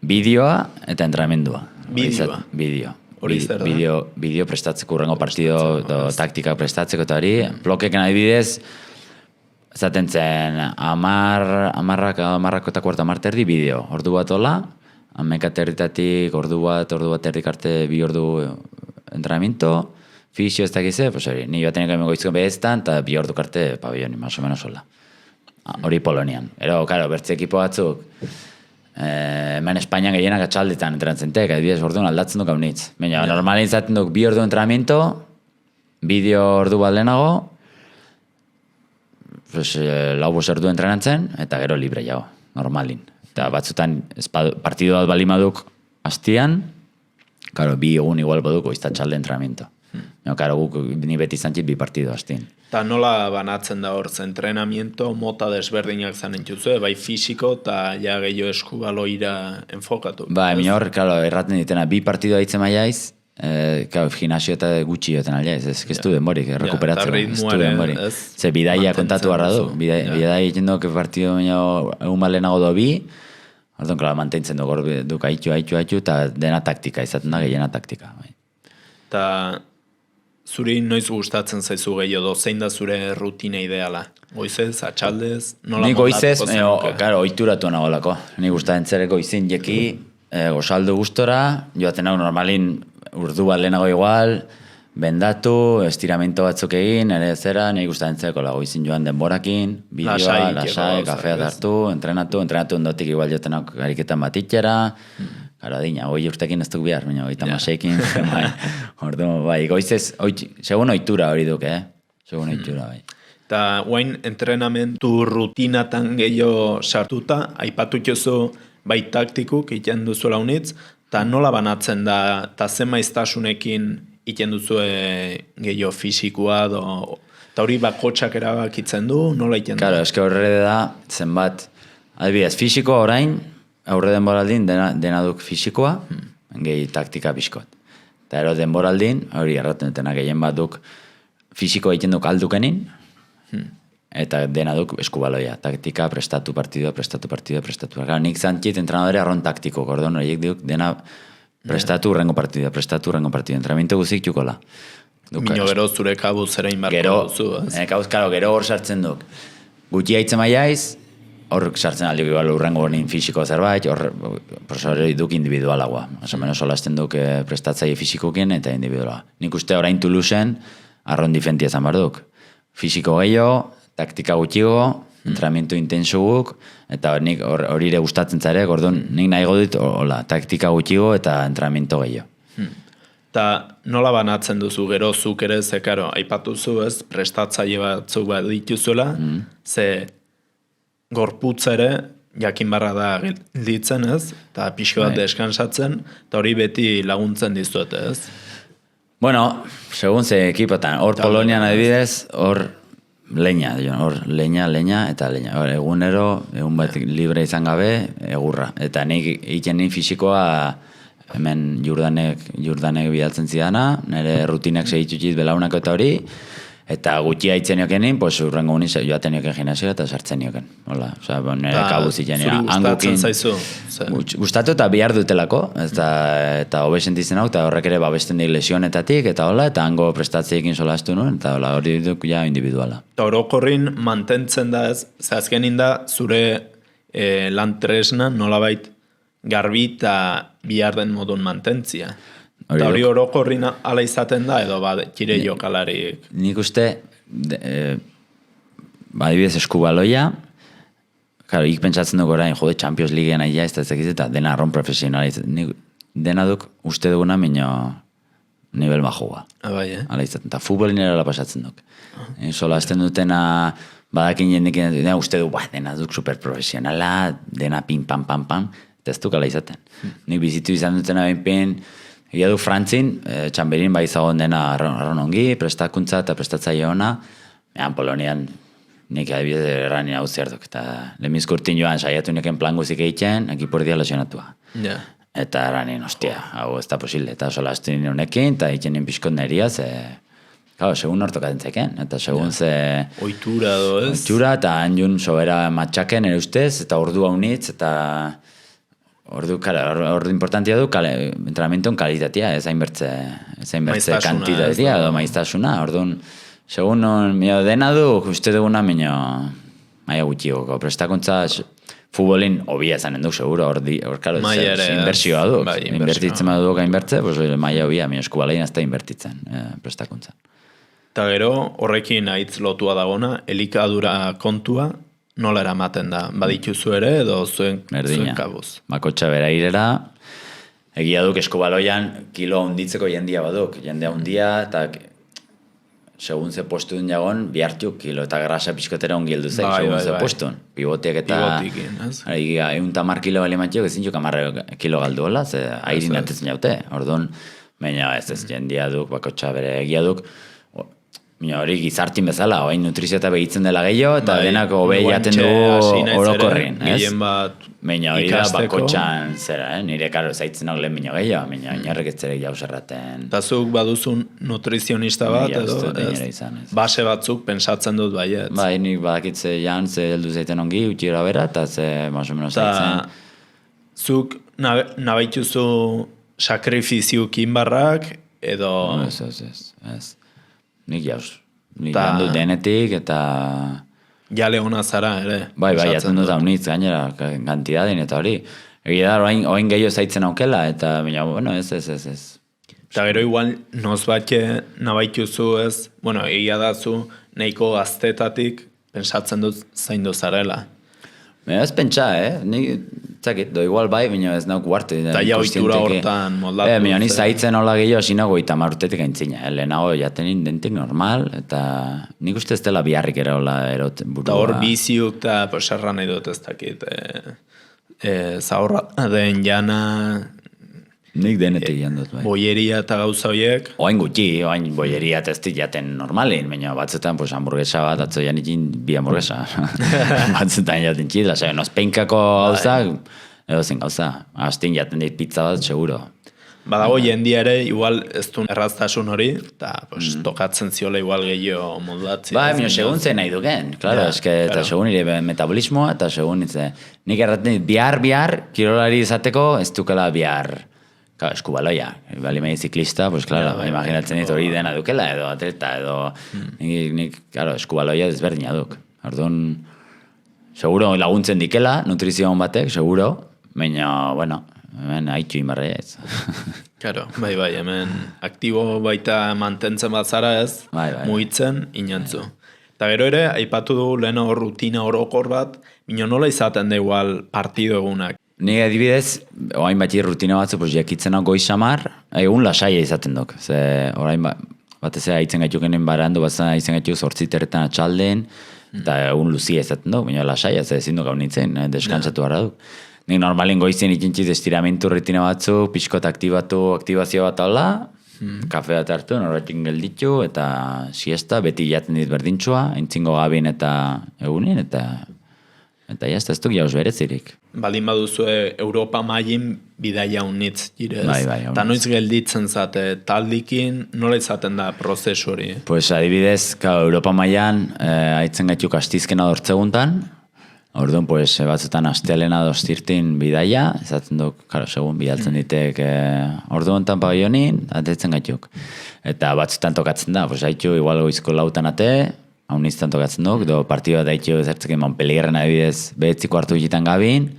bideoa eta entrenamendua. Bideo. Hori zer da? Bideo prestatzeko, urrengo partido, taktika prestatzeko, eta hori, blokeken adibidez, zaten zen, amarrako eta kuarta marterdi bideo. Ordu bat hola, amekaterritatik, ordu bat erdik arte 2 ordu entrenamiento, fisio ez dakize, pues hori, ni batenek emengo izko beheztan, eta 2 ordu karte pabelloni, más o menos hola. Hori Polonian. Ero, karo, bertze ekipo batzuk, hemen Espainian gehienak atxaldetan entrenatzen tek, adibidez orduan aldatzen duk haunitz. Baina, normalin zaten duk 2 ordu entrenamiento, bideo ordu bat lehenago, pues, 4 ordu entrenatzen, eta gero libre jago, normalin. Eta batzutan partido bat balimaduk hastian, karo, 2 egun igual baduk goiztatxalde entrenamiento. Karo, guk ni beti zantzit 2 partido hastien. Eta nola banatzen da hor, entrenamiento mota desberdinak zan entzuzu, bai fisiko eta ja gehiago eskubaloira enfokatu. Ba, hemen hor, karo, erraten ditena, 2 partido haitzen maiaiz, gimnasio eta gutxi joten aldeaz, ez du denborik, rekuperatzen, ez du denborik. Ze bidaia kontatu barra du, bidaia egiten duk partido egun balenago do 2, orduan, klar, mantentzen duk aitu, eta dena taktika, izaten da gehiena taktika. Eta zuri noiz gustatzen zaizu gehiago, zein da zure rutina ideala? Goizez, atxaldez, nola ni goizez, zenuke? Claro, ohituratu nagolako. Ni gustatzen zereko goizin jeki, gozaldu gustora, joaten hau normalin urdu bat lehenago igual, bendatu, estiramento batzuk egin, ere zera, ni gustatzen zereko goizin joan denborakin, bideoa, lasai, kafea hartu, entrenatu ondotik igual joaten hau gariketan bat itxera, Gara, dina, 20 urtekin ez duk bihar, baina 36ekin, ordu, bai, goizez, segun ohitura hori duk, segun ohitura, bai. Eta guain entrenamentu rutinatan gehiago sartuta, aipatu jozu bai taktikuk iten duzuela unitz, eta nola banatzen da, eta zen maiztasunekin iten duzu gehiago fisikoa, eta hori bakotxak erabakitzen du, nola iten du? Claro, eske horre da, zenbat, adibidez, fisikoa orain, aurre denboraldin dena duk fisikoa, gehi taktika bizkot. Eta ero denboraldin, hori erraten dutena gehien bat duk fisikoa egiten duk aldukenin, eta dena duk eskubaloia. Taktika, prestatu partido. Gara, nik zantzit entrenadore arron taktiko, gordon, horiek duk dena prestatu urrengo partido. Entrenamiento guzik txukola. Mino gero zure kabuz zera inbarko duzu, ez? Kabuz, karo, gero hor sartzen duk. Guti haitzen maiaiz, hor sartzen aldik igual urrengo honin fisiko zerbait, hor profesore duk individualagoa. Oso menos solazten duk prestatzaile fisikokin eta individuala. Nik uste orain Toulouseen arron difentia zan bar duk. Fisiko gehiago, taktika gutxigo, entrenamiento intenso guk, eta nik hori ere gustatzen zare, gordon nik nahi godit, taktika gutxigo eta entrenamiento gehiago. Eta nola banatzen duzu gero zuk ere, ze karo, aipatuzu ez, prestatzaile batzuk bat dituzuela, ze gorputz ere, jakin barra da gelditzen ez, eta pixko bat deskansatzen, eta hori beti laguntzen dizuet ez. Bueno, segun ze ekipotan, hor Polonian adibidez, hor leña, eta leña. Egunero, egun bat libre izan gabe, egurra. Eta nik egiten nin fisikoa hemen Jordanek bidaltzen zidana, nire rutinak segitutxit belaunak eta hori, eta gutxi haitzen jokenin, pues urrengo uniz joaten joken gimnasio eta sartzen joken. Hola, oza, nire kabuz iten. Zuri gustatzen zaizu? Gustatu eta bihar dutelako, eta hobesen dizen hau, eta horrek ere babesten dik lesionetatik, eta hola, eta hango prestatzeekin solastu nuen, eta hola, hori duk ja individuala. Eta orokorrin mantentzen da ez, ze azkenin da zure lan tresna nolabait garbi eta bihar den modun mantentzia. Hori Eta hori duk. orokorrin ala izaten da, edo kire jokalarik. Nik uste, adibidez eskubaloia, claro, ik pentsatzen duk orain, jode, Champions Leaguean aia, ez da zekiz, eta dena arron profesionaliz. Dena duk uste duguna, minio nivel bajua. Bai, Hala izaten, eta futbolin erala pasatzen duk. Sola azten dutena, badakin jendik, uste du, dena duk superprofesionala, dena pin, pam, pam, pam, eta ez duk ala izaten. Nik bizitu izan dutena behin, egia du Frantzin, Txamberin bai zagon dena arron ongi, prestakuntza eta prestatzaile ona, ean Polonian, nik adibidez erranin hau zerduk, eta lemizko urtin joan saiatu neken plan guzik egiten, ekipordia lesionatua. Ja. Eta eranin, hostia, hau ez da posible. Eta sola azten honekin, eta ikenen pixkot neria, claro, segun hortokaten zeken. Eta segun ze... Oitura do, ez? Oitura, eta hanjun sobera matxaken ere ustez, eta ordu haunitz, eta... Ordu importantia du, entrenamentoen kalitatea, ez hainbertze Maiztasuna, kantitatea, edo maiztasuna. Orduan, segun dena du, uste duguna, maia gutxigoko. Prestakuntza, futbolin hobia zanen duk, seguro, hor inbertsioa du. Bai, inbertitzen badu hainbertze, maia hobia, eskubalein ez da inbertitzen, prestakuntza. Eta gero, horrekin aitz lotua dagona, elikadura kontua, nola eramaten da? Badituzu ere, edo zuen kabuz? Bakotxa bera irera, egia duk eskubaloian kilo hunditzeko jendia baduk. Jendea hundia, eta segun ze postuen jagon, bihartuk kilo, eta grasa pixkotera ongi heldu zaik, segun ze postuen. Pivotiak eta... Pivotikin, ez? Egun tamar kilo bali matxio, ezin juk amarre kilo galdu hola, ze airin atetzen jaute. Orduan, baina ez jendia duk, bakotxa bere egia duk, hori gizartin bezala, oain nutrizio eta behitzen dela gehiago, eta denako hobei jaten du orokorrin, ez? Gehien bat Baina hori da bakotxan zera, nire karo zaitzen hau lehen baino gehiago, baina inerrek ez zerek jauzerraten. Eta zuk baduzun nutrizionista bat, edo base batzuk pensatzen dut baiet. Bai, nik badakitze jan, ze heldu zaiten ongi, utxira bera, eta ze más o menos zaitzen. Zuk nabaituzu sakrifiziuk inbarrak, edo... Ez. Nik jauz. Nik jandu denetik, eta... Jale hona zara, ere. Bai, jaten dut haunitz, gainera, kantidadin, eta hori. Egia da, oain gehiago zaitzen aukela, eta, bueno, ez. Eta gero igual, nozbatxe nabaituzu ez, bueno, egia da zu, nahiko gaztetatik pensatzen dut zaindu zarela. Ez pentsa, nik, zakit, do igual bai, baina ez nauk guarte. Eta ja oitura hortan moldatu. Baina ni zaitzen hola gehiago, sinago 30 urtetik aintzina. Lehenago jatenin dentik normal, eta nik uste ez dela biharrik ere hola erot burua. Eta hor biziuk eta serra nahi dut ez dakit. Zaurra den jana... Nik denetik jandut, bai. Boieria eta gauza horiek. Oain gutxi, oain boieria eta ez jaten normalin, baina batzutan hamburguesa bat, atzo janikin bi hamburguesa. Batzutan jaten txidla, nozpeinkako gauza, edo zen gauza. Aztin jaten dit pizza bat, seguro. Badago jendia ere, igual ez du erraztasun hori, eta tokatzen ziola igual gehiago moldatzen. Ba, mino, segun zen nahi duken, klaro, eta segun nire metabolismoa, eta segun nik erraten dit, bihar, kirolari izateko, ez dukela bihar. Claro, eskubaloia, bali mei ziklista, pues claro, imaginatzen dit hori dena dukela, edo atleta, edo... Nik, claro, eskubaloia desberdina duk. Orduan, seguro laguntzen dikela, nutrizioan batek, seguro, baina, bueno, hemen haitxu inbarrea ez. Claro, bai, hemen aktibo baita mantentzen bat zara ez, mugitzen, inantzu. Eta gero ere, aipatu du lehen rutina orokor bat, bino nola izaten da igual partido egunak. Ni adibidez, orain bati rutina batzu, pues jakitzen hau goiz samar, egun lasaia izaten duk. Ze orain batez haitzen gaitukenen barandu, batzen haitzen gaituk 8 terretan atxalden, eta egun luzia izaten duk, baina lasaia, ze ezin duk hau nintzen, deskantzatu gara duk. Nik normalin goizien ikintziz estiramentu rutina batzu, pixkot aktibazio bat hola, kafe bat hartu, norbatik gelditu, eta siesta, beti jaten dit berdintxua, entzingo gabin eta egunin, eta jazta ez duk jauz berezirik. Baldin baduzu Europa mailin bidaia unitz jirez. Bai. Eta noiz gelditzen zate taldikin, nola izaten da prozesu hori? Pues adibidez, Europa mailan haitzen gaituk astizkena dortzeguntan, orduan, pues, batzutan astealena dostirtin bidaia, ezatzen duk, segun bidaltzen ditek orduan tan pagoionin, atetzen gaituk. Eta batzutan tokatzen da, pues, haitu igual goizko lautan ate, haun iztan tokatzen duk, do partidu bat haitu zertzekin Montpellierren adibidez behetziko hartu ditan gabin,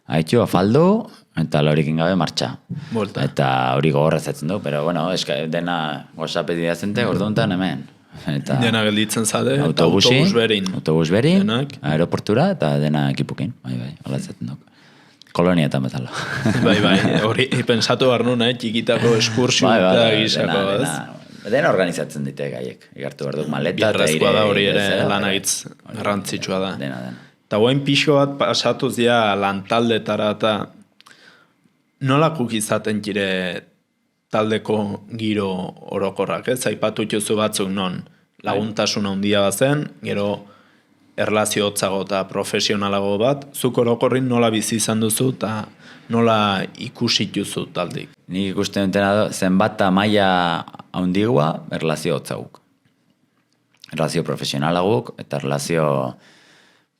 haitu afaldu, eta laurikin gabe martxa. Volta. Eta hori gogorra zatzen du, pero bueno, dena WhatsApp edidazente, orduan hemen. Eta Dena gelditzen zade, eta autobusi, autobus berin. autobus berin, Denak. aeroportura, eta dena ekipukin. Bai, hola zaten duk. Kolonietan bezala. Bai, hori pensatu behar nuen, txikitako eskursio eta gisako, ez? Dena organizatzen dite gaiek. Igartu behar duk maleta. Biarrezkoa da hori ere lanagitz garrantzitsua da. Dena. Eta guain pixo bat pasatuz ja lantaldetara eta nolakuk izaten jire taldeko giro orokorrak, ez? Aipatu jozu batzuk non laguntasun handia bazen, gero erlazio hotzago eta profesionalago bat, zuk orokorrin nola bizi izan duzu eta nola ikusi juzu taldik. Nik ikusten dutena zenbat maila handigua erlazio hotzaguk. Erlazio profesionalaguk eta erlazio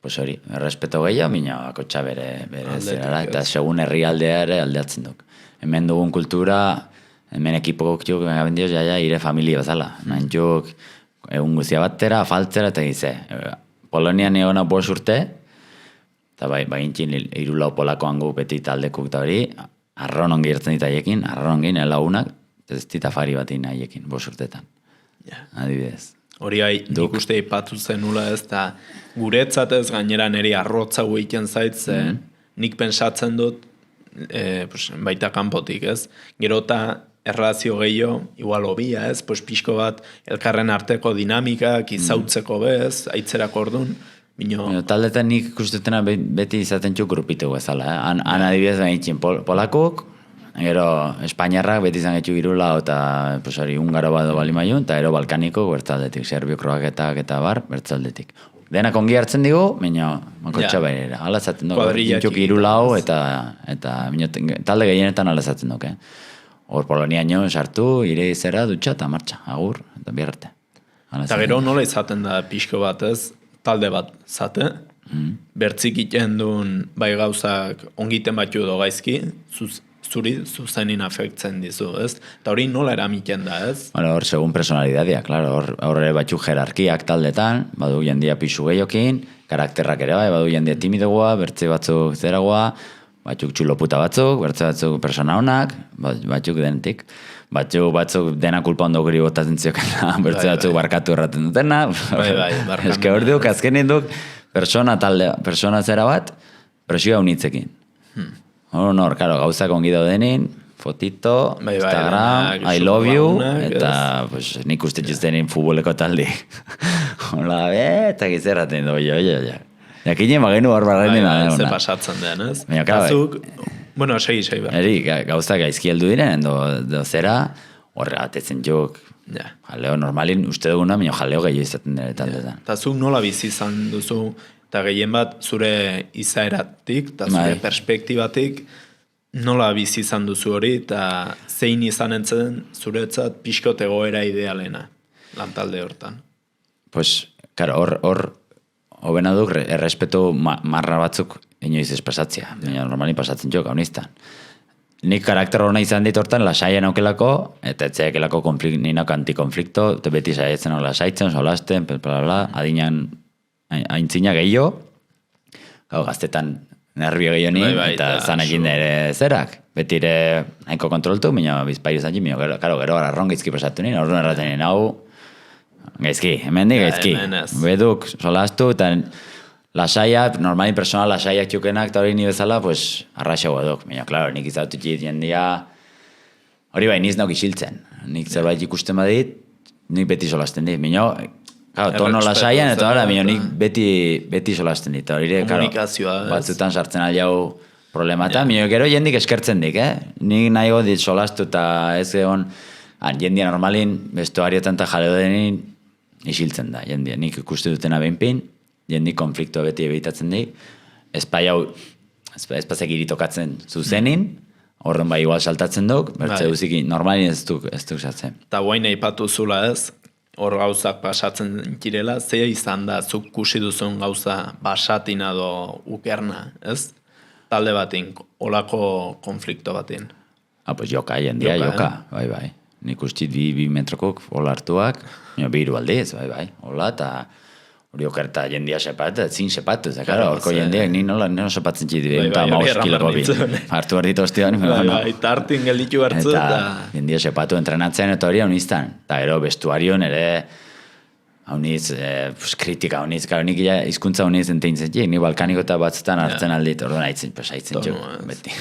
pues hori, errespeto gehiago, mina bakotxa bere zerara, eta segun herrialdea ere aldeatzen duk. Hemen dugun kultura, hemen ekipokok juk, gabendioz, ire familia bezala. Nahin juk, egun guzia batera, faltzera, eta gize. Polonian egona 5 urte, eta bagintzin irulau polako hangu beti taldekuk eta hori, arron ongi ertzen dit haiekin, arron ongi lagunak, ez dit afari batin haiekin, 5 urtetan. Adibidez. Hori nik uste ipatu zenula ez, eta guretzat ez gainera niri arrotza guiken zaitzen, nik pensatzen dut, baita kanpotik ez, gero eta erlazio gehiago, igual hobia ez, pixko bat elkarren arteko dinamikak izautzeko bez, aitzerako ordun, taldetan nik ikustutena beti izaten txuk grupitu bezala, han adibidez behitzen polakok, gero Espainiarrak beti izan getxu irula eta hori ungaro bat bali maiun, eta ero balkaniko bertzaldetik, serbio kroaketak eta bar, bertzaldetik. Denak ongi hartzen digu, baina makotxa behirera. Hala zaten duk, txuk irulau eta talde gehienetan hala zaten duk. Hor Poloniaino sartu, ire izera, dutxa eta martxa, agur, eta biarrate. Eta gero nola izaten da pixko batez, talde bat zate, bertzik iten duen bai gauzak ongiten batu do gaizki, zuri zuzenin afektzen dizu, ez? Eta hori nola eramiten da, ez? Bueno, hor, segun personalidadia, claro, hor ere batxu jerarkiak taldetan, badu jendia pixu gehiokin, karakterrak ere bai, badu jendia timidegoa, bertze batzuk zeragoa, batzuk txuloputa batzuk, bertze batzuk persona honak, batzuk denetik, batzuk dena kulpa ondo guri botatzen ziokena, bertze batzuk barkatu erraten dutena, barkatu. Eske hor duk, azkenin duk, persona zera bat, presioa unitzekin. Hor, karo, gauzak ongi daudenin, fotito, Instagram, I love you, eta nik uste juztenin futboleko taldi. Hola, eta gizerraten du, jo. Jakinen bagenu hor barrenin da. Ze pasatzen den, ez? Azuk, bueno, segi behar. Eri, gauzak gaizki heldu diren, do zera, horre atetzen jok. Jaleo normalin uste duguna, minio jaleo gehiago izaten dira taldetan. Eta zuk nola bizi izan duzu, eta gehien bat zure izaeratik, eta zure perspektibatik, nola bizi izan duzu hori, eta zein izan entzen zuretzat pixkot egoera idealena, lantalde hortan. Pues, karo, hor hobena duk, errespetu marra batzuk inoiz ez pasatzea. Normalin pasatzen jok, haunistan. Nik karakter hona izan dit hortan, lasaien aukelako, eta etzeakelako ninak antikonflikto, eta beti saietzen hau lasaitzen, solasten, adinan aintzina gehiago, gau gaztetan nervio gehiago ni, eta zan egin ere zerak. Beti ere nahiko kontroltu, minio bizpairu zan jimio, gero arron gaizki pasatu nien, orduan erraten nien, hau gaizki, hemendik gaizki. Beduk solastu, eta lasaia, normalin personal lasaiak txukenak, eta hori ni bezala, pues, arraxagoa duk. Minio, klaro, nik izautu txit jendia, hori bai, niz nauk isiltzen. Nik zerbait ikusten badit, nik beti solasten dit. Minio, tono lasaian, eta hori, nik beti solasten dit. Komunikazioa. Batzutan sartzen aliau problematan, gero jendik eskertzen dik, nik nahigo dit solastu eta ez egon, jendia normalin, bestuariotan eta jaleo denin, isiltzen da, jendia. Nik ikuste dutena behinpin, jendik konfliktoa beti ebitatzen dik, espazek iritokatzen zuzenin, horren bai igual saltatzen duk, bertze duzikin, normalin ez duk sartzen. Eta guain eipatu zula ez, hor gauzak pasatzen kirela, ze izan da, zuk kusi duzun gauza basatina do ukerna, ez? Talde batin, olako konflikto batin. Pues joka, jendia joka, bai. Nik ustit 2 metrokok hola hartuak, 2 aldiz, bai, hola, eta hori okerta jendia sepatu, zin sepatu, eta karo, horko jendiak ni nola sepatzen txitu, eta maus kiloko bi. Hartu behar ditu ostian, eta hartin gelditu hartzu, eta jendia sepatu entrenatzen, eta hori hauniztan. Eta ero, bestuarion ere, hauniz, kritika hauniz, karo, nik ja izkuntza hauniz enteintzen, ni balkaniko eta batzutan hartzen aldit, orduan haitzen txuk, beti.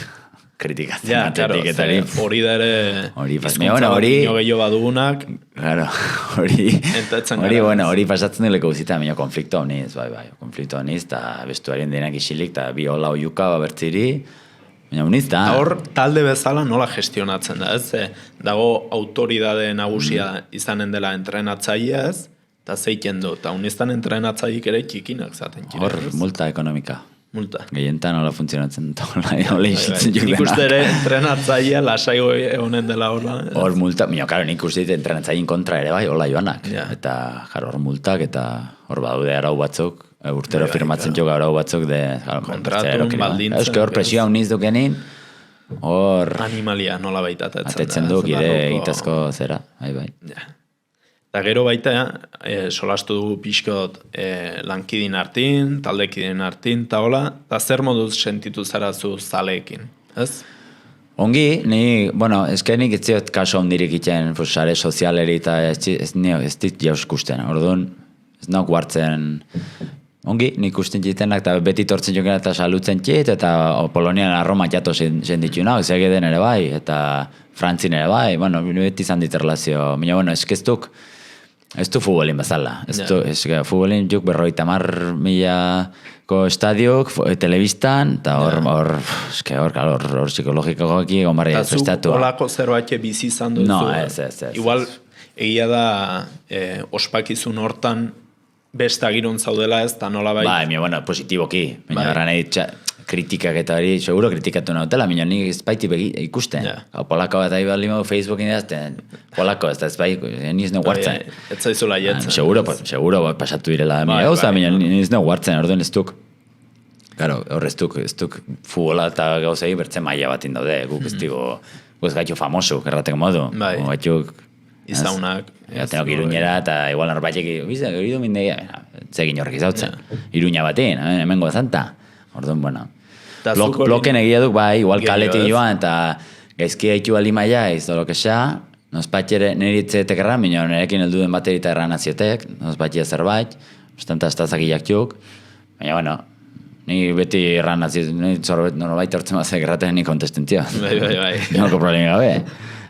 Kritikatzen atetik eta hori da ere izkuntza bat ino gehiago badugunak hori pasatzen dileko guzita konflikto honiz, konflikto honiz eta bestuarien denak isilik eta bi hola oiuka bertziri baina honiz da hor talde bezala nola gestionatzen da ez dago autoridade nagusia izanen dela entrenatzailea ez eta zeiten du eta honiztan entrenatzaileik ere txikinak zaten hor multa ekonomika multa. Gehientan hola funtzionatzen dut, hola isitzen juk nik uste ere entrenatzailea lasai honen dela hola. Hor multa, karo, nik uste dit entrenatzailein kontra ere bai, hola joanak. Eta, jaro, hor multak, eta hor badaude arau batzuk, urtero firmatzen jok arau batzuk de... Kontratun, baldintzen. Euske hor presioa uniz dukenin, hor... Animalia nola baita atetzen duk, itazko zera, bai. Eta gero baita, solastu dugu pixkot lankidin hartin, taldekidin hartin, eta hola, eta zer moduz sentitu zara zu zaleekin, ez? Ongi, eske nik etziot kaso ondirik iten, sare sozialeri eta ez dit jauskusten, orduan, ez nauk guartzen, ongi, nik usten jitenak, eta beti tortzen joken eta salutzen txit, eta Polonian arroma jato senditu nauk, zegeden ere bai, eta Frantzin ere bai, beti izan dit relazio, eskeztuk, ez du futbolin bezala. Futbolin juk 50.000ko estadiok, telebistan, eta hor psikologikoak egon barri ez prestatu. Eta zu olako zerbait bizi izan duzu. No, ez. Igual, egia da ospakizun hortan beste agirun zaudela ez, eta nola bai. Positiboki. Baina horren kritikak eta hori, seguro kritikatu nautela, baina nik ez baiti ikusten. Polako bat ari bali Facebookin edazten, polako ez bai, niz no guartzen. Ez zaizula jetzen. Seguro pasatu direla. Gauza, baina niz no guartzen, orduan ez duk. Claro, hor ez duk futbola eta gauzai bertzen maila bat indaude, guk ez digo, guz gaitu famosu, errateko modu. Gaituk... Izaunak. Tenok iruñera eta igual norbaitek, gero mindegia, zegin horrek izautzen. Iruña batean, hemengo zanta. Orduan, bloken egia duk, bai, igual kaletik joan, eta gaizkia haitu bali maia, ez do lo que sea, nos patxere neritzetek erran, minio nerekin elduden baterita erran aziotek, nos patxea zerbait, ostenta estazak iaktiuk, baina, ni beti erran aziotek, norbait hortzen bazek erraten ni kontestentzio. Bai. Nolko problemi gabe.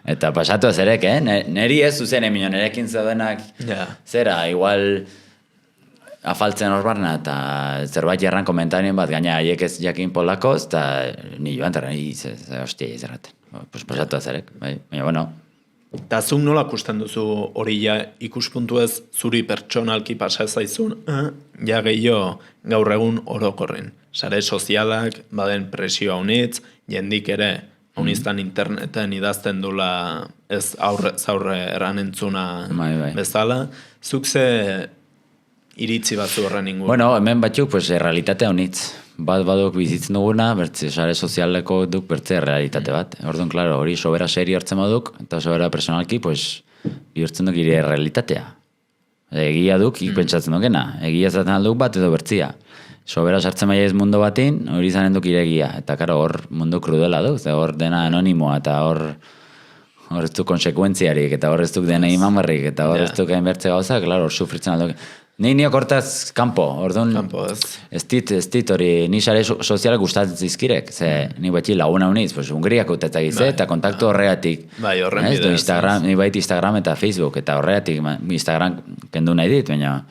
Eta pasatu ez erek, neri ez zuzen, minio nerekin zaudenak, zera, igual... afaltzen hor barna, eta zerbait jarran komentarien bat, gaina haiek ez jakin polakoz, eta ni joan terren, hostia, izerraten. Pues pasatu azarek, baina, Eta zuk nola kusten duzu hori ikuspuntu ez zuri pertsonalki pasa zaizun, ja gehiago gaur egun orokorren. Sare sozialak, baden presioa honitz, jendik ere, honiztan interneten idazten dula ez zaurre erran entzuna bezala. Zuk ze... iritzi batzu horren inguruan. Hemen batzuk, realitatea honitz. Bat baduk bizitzen duguna, bertze sare sozialeko duk bertze realitate bat. Orduan, klaro, hori sobera seri hartzen baduk, eta sobera personalki, bihurtzen duk ire realitatea. Egia duk, ikpentsatzen dukena. Egia zaten alduk bat edo bertzia. Sobera sartzen maia ez mundu batin, hori zanen duk iregia. Eta, karo, hor mundu krudela duk, hor dena anonimoa, eta hor ez duk konsekuentziarik, eta hor ez duk dena imanbarrik, eta hor ez duk hainbertze gauza, klaro, hor sufritzen alduk. Ni hortaz kanpo, orduan, ez dit hori, ni sare sozialak gustatzen zizkirek, ni beti laguna uniz, Hungriak utetak ize, eta kontaktu horregatik. Bai, horren bidez. Ni baita Instagram eta Facebook, eta horregatik, Instagram kendu nahi dit, baina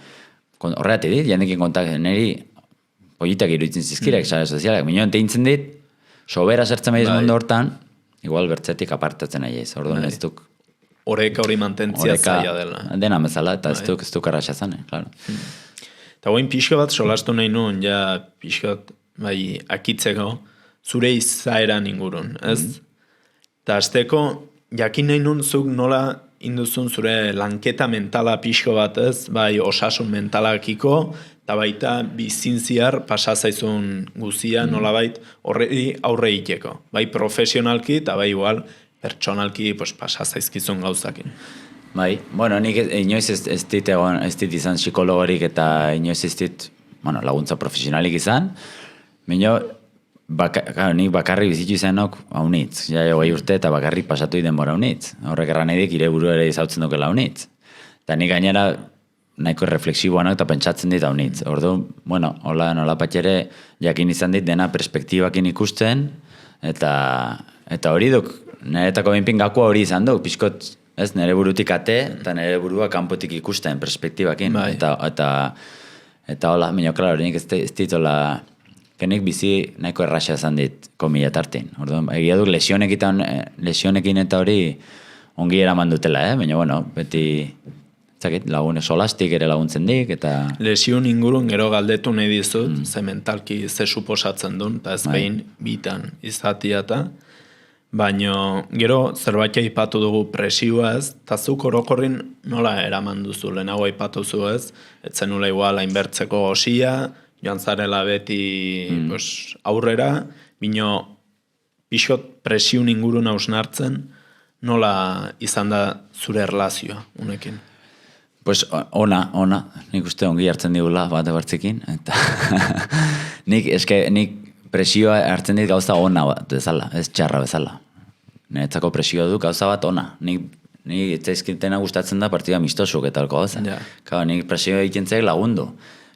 horregatik dit, jandekin kontaktu, niri politak iruditzen zizkirek, sare sozialak, minioen teintzen dit, sobera zertzen behiz mundu hortan, igual bertzetik apartatzen nahi ez, orduan ez duk. Horeka hori mantentzia zaila dela. Dena bezala, eta ez duk arraxa zane, klaro. Eta goin pixka bat solastu nahi nuen, pixka bat akitzeko, zure izaeran ingurun, ez? Eta azteko, jakin nahi nuen zuk nola induzun zure lanketa mentala pixko bat, ez? Osasun mentalakiko, eta baita bizintziar pasazaizun guzia nola horri aurre iteko. Bai profesionalki, eta bai igual, pertsonalki pasazaizkizun gauzakin. Bai, bueno, nik inoiz ez dit izan psikologorik eta inoiz ez dit, bueno, laguntza profesionalik izan. Baina, nik bakarrik bizitu izanok haunitz. Ja, urte eta bakarrik pasatu denbora haunitz. Horrek erran edik, ire buru ere izautzen dukela haunitz. Eta nik gainera nahiko refleksiboanak eta pentsatzen dit haunitz. Ordu, bueno, nola patxere jakin izan dit dena perspektibakin ikusten, eta hori duk, niretako binpin gakua hori izan duk, pixkot, ez, nire burutik ate, eta nire burua kanpotik ikusten perspektibakin. Bai. Eta hola, minio, klaro, nik ez ditola, kenik bizi nahiko erraxa izan dit komila tartin. Orduan, egia duk lesionekin eta hori ongi eraman dutela, baina, bueno, beti lagune solastik ere laguntzen dik, eta... Lesion ingurun gero galdetu nahi dizut, ze mentalki ze suposatzen duen, eta ez behin bitan izatia eta, baina gero zerbait aipatu dugu presioa ez, eta zuk orokorrin nola eraman duzu, lehenago aipatu zu ez, etzen nula igual hainbertzeko osia, joan zarela beti aurrera, bino pixot presioen ingurun hausnartzen, nola izan da zure erlazioa unekin? Pues ona, nik uste ongi hartzen digula bat ebartzekin, eta nik presioa hartzen dit gauza ona bat bezala, ez txarra bezala. Niretzako presioa du gauza bat ona. Nik etzaizkitena gustatzen da partida amistosuk eta alko gauza. Nik presioa egiten zaik lagundu.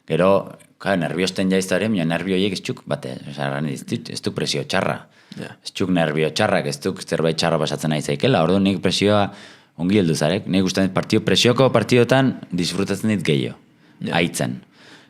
Gero, nerviosten jaiztare, mina nervioiek ez txuk bate, ez duk presio txarra. Ez txuk nervio txarrak, ez duk zerbait txarra pasatzen nahi zaikela. Ordu nik presioa ongi heldu zarek. Nik ustean presioko partiotan disfrutatzen dit gehiago. Aitzen.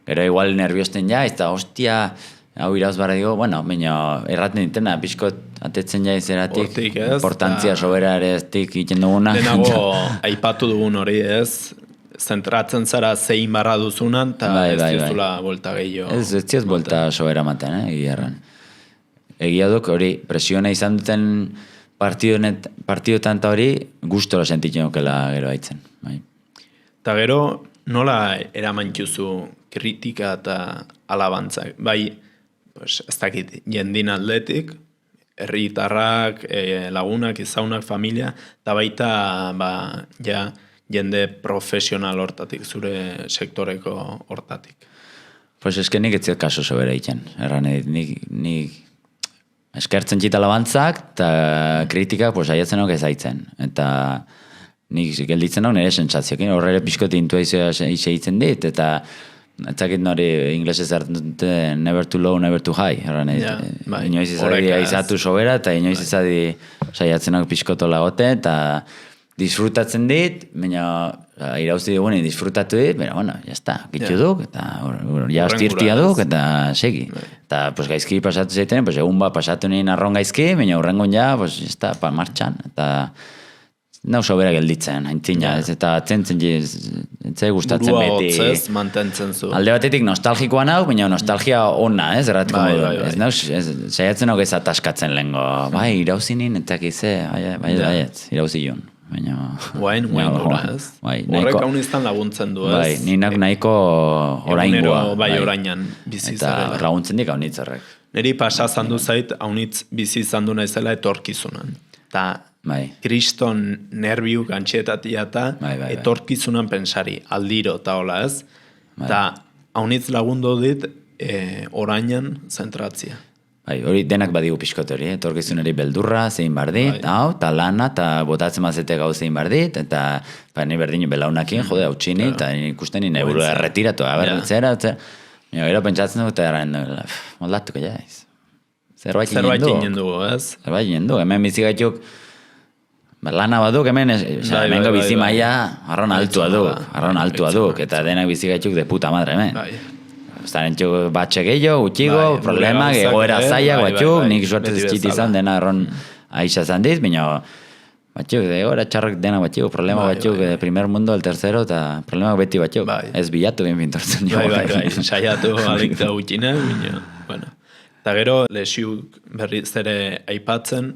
Gero igual nerviosten ja, ez da, hostia, hau irauz barra digo, bueno, baina erraten ditena, pixkot atetzen ja izeratik, importantzia sobera ere ez dik egiten duguna. Denago aipatu dugun hori ez, zentratzen zara zein barra duzunan, eta ez dizula volta gehiago. Ez diz volta sobera maten, egiarran. Egia duk hori presiona izan duten partiotan eta hori gustora sentitzen okela gero haitzen. Eta gero nola eramantzuzu kritika eta alabantzak? Bai, ez dakit, jendin atletik, herritarrak, lagunak, izaunak, familia, eta baita jende profesional hortatik, zure sektoreko hortatik. Pues eske nik etziot kaso sobera egiten. Erran nik eskertzen txita labantzak, eta kritika, aiatzen hau ezaitzen. Eta nik gelditzen hau nire sentsazioekin, horre pixkot intuizioa egiten dit, eta etzakit nori inglesez hartzen dute never too low, never too high. Inoiz izadi aizatu sobera, eta inoiz izadi saiatzen hau pixkotola gote, eta disfrutatzen dit, baina irauzi dugunen disfrutatu dit, baina, bueno, jazta, gitu duk, eta ja ostirtia duk, eta segi. Eta, pues, gaizki pasatu zaiten, pues, egun pasatu nien arron gaizki, baina urrengon ja, pues, jazta, martxan, eta nau sobera gelditzen, haintzina, eta atzentzen ez gustatzen beti. Burua hotzez, mantentzen zu. Alde batetik nostalgikoa nau, baina nostalgia ona, ez, erratiko modu. Ez nau, saiatzen hau ez ataskatzen lehenko, bai, irauzi nien, eta gize, irauzi joan. Guain gura, ez? Horrek haun izan laguntzen du, ez? Bai, ninak nahiko oraingoa. Bai, orainan bizi zarela. Eta laguntzen dik haunitz horrek. Neri pasa zandu zait, haunitz bizi izan du naizela etorkizunan. Eta kriston nerviu gantxetatia eta etorkizunan pensari, aldiro eta hola, ez? Eta haunitz lagundu dit orainan zentratzia. Hori denak badigu pixkote hori, etorkizunari beldurra, zein bardit, eta lana, eta botatzen mazete gau zein bardit, eta ni berdin belaunakin, jode, hau txini, eta ikusten nire buru erretiratu, abertzera, gero pentsatzen dugu, eta moldatuko jaiz. Zerbait ginen dugu, ez? Zerbait ginen dugu, hemen bizigaituk, lana baduk, hemen bizi maia, arron altua duk, eta denak bizigaituk de puta madre, hemen. Estaren txuk batxe gehiago, gutxigo, problema, egoera zaila, batxuk, nik suertez txiti izan dena erron aixa zan dit, baina batxuk, egoera txarrak dena batxuk, problema batxuk, primer mundo, el tercero, eta problema beti batxuk. Ez bilatu gen pintortzen jo. Bai, saiatu alikta gutxina, baina. Eta gero, lesiuk berriz ere aipatzen,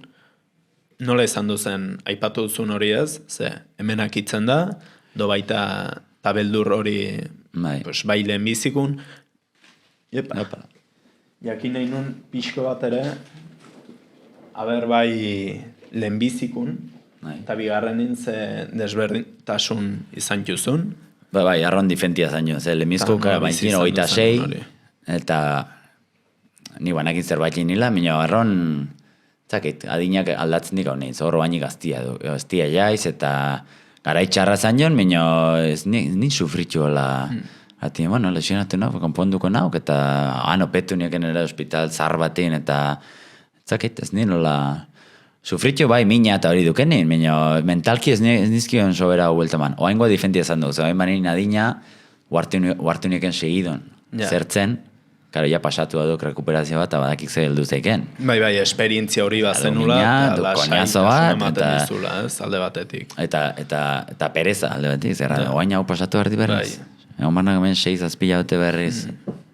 nola izan duzen aipatu duzun hori ez, ze hemenak itzen da, do baita tabeldur hori bai lehen bizikun, jakin nahi nun pixko bat ere, aber bai lehenbizikun, Eta bigarrenin ze desberdintasun izan juzun. Bai, arron difentia zaino. Lemizko bainkin 26, eta ni banakin zerbait nila, minio arron, zakit, adinak aldatzen dik hau nein, zorro bainik gaztia jaiz, eta garaitxarra zaino, minio nin sufritxu hola, ati, bueno, lesionatu nau, konponduko nau, eta opetu nieken ere hospital zar batean, eta zakit, ez nien hola, sufritxo bai mina eta hori dukenin, mentalki ez nizkion sobera hueltaman. Oaingoa difentia esan dugu, oain banin adina, huartu nieken segidon. Zertzen, karo, ja pasatu duk rekuperazio bat, eta badakik ze heldu zeiken. Bai, esperientzia hori bazenula, eta lasaitasuna ematen dizula, alde batetik. Eta pereza alde batetik, zerra, oain hau pasatu berdi berriz. Egon banak hemen 6-7 jaute berriz,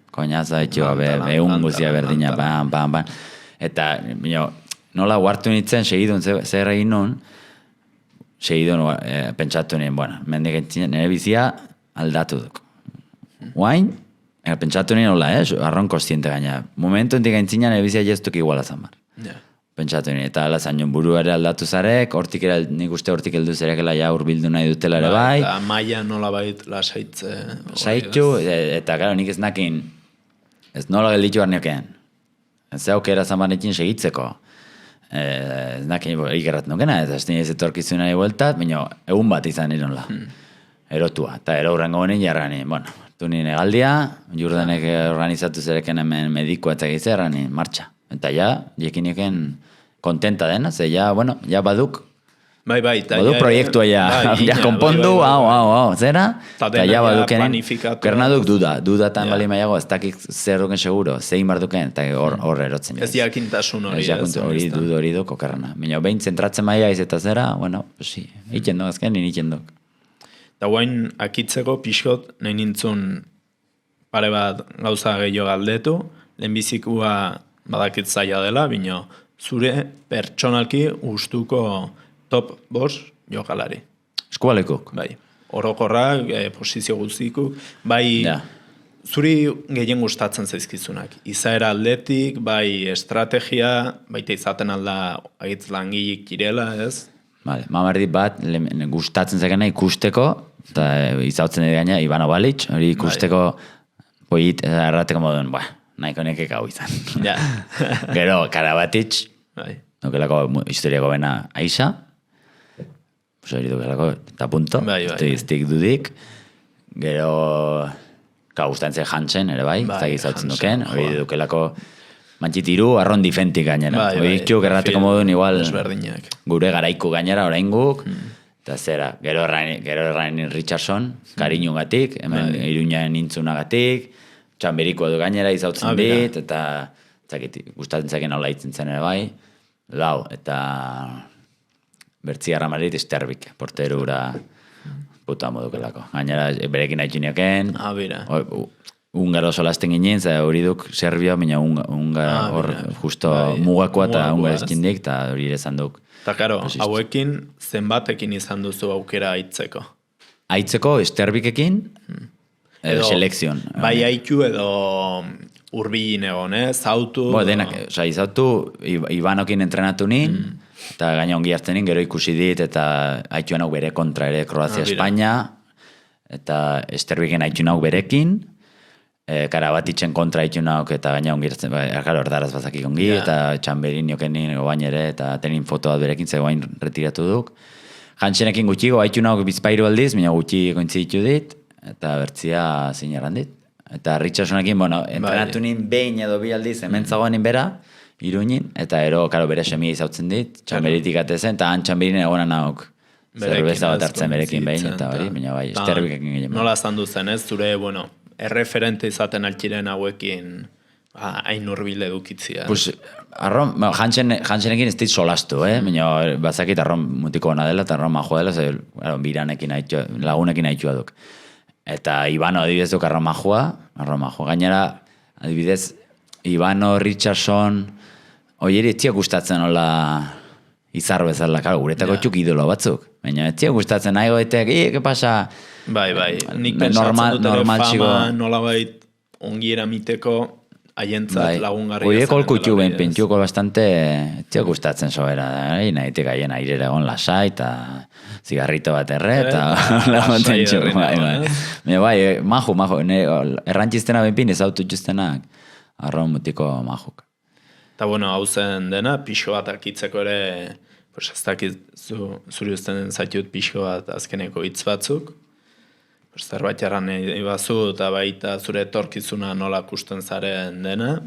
koñaza etxo, egun guzia berdina, ban. Eta, nola huartu nintzen, segidun zer egin nun, segidun pentsatu nien, bueno, mendik entzinen, nire bizia aldatu duk. Guain, pentsatu nien nola, arron kostiente gaina. Momentu entik entzinen, nire bizia jeztuk iguala zanbar. Pentsatu nien, eta ala zainoen buru ere aldatu zarek, nik uste hortik heldu zerekela ja urbildu nahi dutela ere bai. Eta maia nola bait lasaitze. Saitu, eta gara, nik ez nakin, ez nola gelditu barniokean. Ez aukera zanbarnekin segitzeko. Ez nakin ikerrat nukena, ez ez etorkizunari bueltat, baina egun bat izan nironla. Erotua, eta erorrengo honin jarrani, bueno, tu nien egaldia, jurdanek organizatu zereken hemen medikoa eta gizerrani, martxa. Eta ja, jekineken kontenta dena, ze ja, bueno, ja baduk. Bai, baduk proiektua ja konpondu, zera, eta ja badukenen, kernaduk dudatan bali maiago, ez dakik zer duken seguro, zein bar duken, eta hor erotzen. Ez jakintasun hori. Hori dudu hori duko kerna. Mino, behin zentratzen maia eta zera, bueno, sí, egiten duk, azken nien egiten duk. Eta guain akitzeko pixkot, nahi nintzun pare bat gauza gehiago galdetu, lehenbizikua badakit zaila dela, bino, zure pertsonalki gustuko top 5 jokalari. Eskubalekuk? Bai. Orokorrak, posizio guztikuk, bai, zuri gehien gustatzen zaizkizunak. Izaera aldetik, bai estrategia, baita izaten alda agitz langilik kirela, ez? Vale, mamardi bat, gustatzen zekena ikusteko, eta izautzen edo gaina, Ivano Balic, hori ikusteko, poit, errateko moduen, nahiko nekek hau izan. Gero, Karabatic, nukelako historiako bena Aixa, hori dukelako, eta punto, iztik dudik. Gero, gustatzen Hansen, ere bai, eta gizautzen duken, hori dukelako mantxitiru, arron difentik gainera. Hori ikuk errateko moduen igual, gure garaiko gainera, orainguk, eta zera, gero Ryan Richardson, kariñu gatik, hemen Iruñaen nintzunagatik, txamberiko du gainera izautzen dit, eta gustatzen zaken hola itzen zen ere bai, lau, eta Bertziarra Marit Esterbik, porterura puta modukelako. Gainera, berekin haitxinioken, Ungaro solasten ginen, hori duk Serbia, baina hor justo mugakoa eta ungarezkin dik, eta hori ere zan duk. Eta karo, hauekin zenbatekin izan duzu aukera aitzeko? Aitzeko Esterbikekin, edo selekzion. Bai haitu edo urbilin egon, zautu? Denak, izautu, Ivanokin entrenatu nin, eta gaina ongi hartzen gero ikusi dit, eta haituen hau bere kontra ere Kroazia-Espainia, eta Esterbiken haituen hau berekin, Karabatitzen kontra haituen hau, eta gaina ongi hartzen, erdaraz bazakik ongi, eta txamberin jokenin gobain ere, eta tenin foto bat berekin zegoain retiratu duk. Jantzenekin gutxiko haituen hau bizpairu aldiz, mina gutxi kointziditu dit, eta bertzia zineran dit. Eta Richardsonekin, entrenatu nin behin edo bi aldiz, hemen zagoenin bera, Iruñin, eta ero, bere semia izautzen dit, txamberitik atezen, eta han txamberin egonan hauk zerbeza bat hartzen berekin behin, eta hori, baina bai, Esterbikekin gehien. Nola zandu zen, ez? Zure, erreferente izaten altxiren hauekin hain urbil edukitzia. Jantzenekin ez dit solastu, baina bazakit arron mutiko hona dela, eta arron majoa dela, biranekin lagunekin haitua duk. Eta Ivano adibidez duk arron majoa, gainera, adibidez, Ivano, Richardson, oieri etziak gustatzen hola izar bezala, guretako txuk idolo batzuk. Baina etziak gustatzen nahi goetek, ke pasa? Bai, nik pensatzen dut ere fama, nola bait ongi eramiteko haientzat lagungarria Oie kolkutxu dela ben bidez. pintuko bastante, txio gustatzen sobera, nahitik haien airera egon lasai, eta zigarrito bat erre, eta laguntzen lasai txu, herri bai, maju, errantxiztena benpin ezautu txuztenak, arron mutiko majuk. Eta bueno, hau zen dena, pixo bat akitzeko ere, pues ez dakit zuri uzten zaitut pixo bat azkeneko hitz batzuk, pues zerbait jarran bazu eta baita zure etorkizuna nola kusten zaren dena.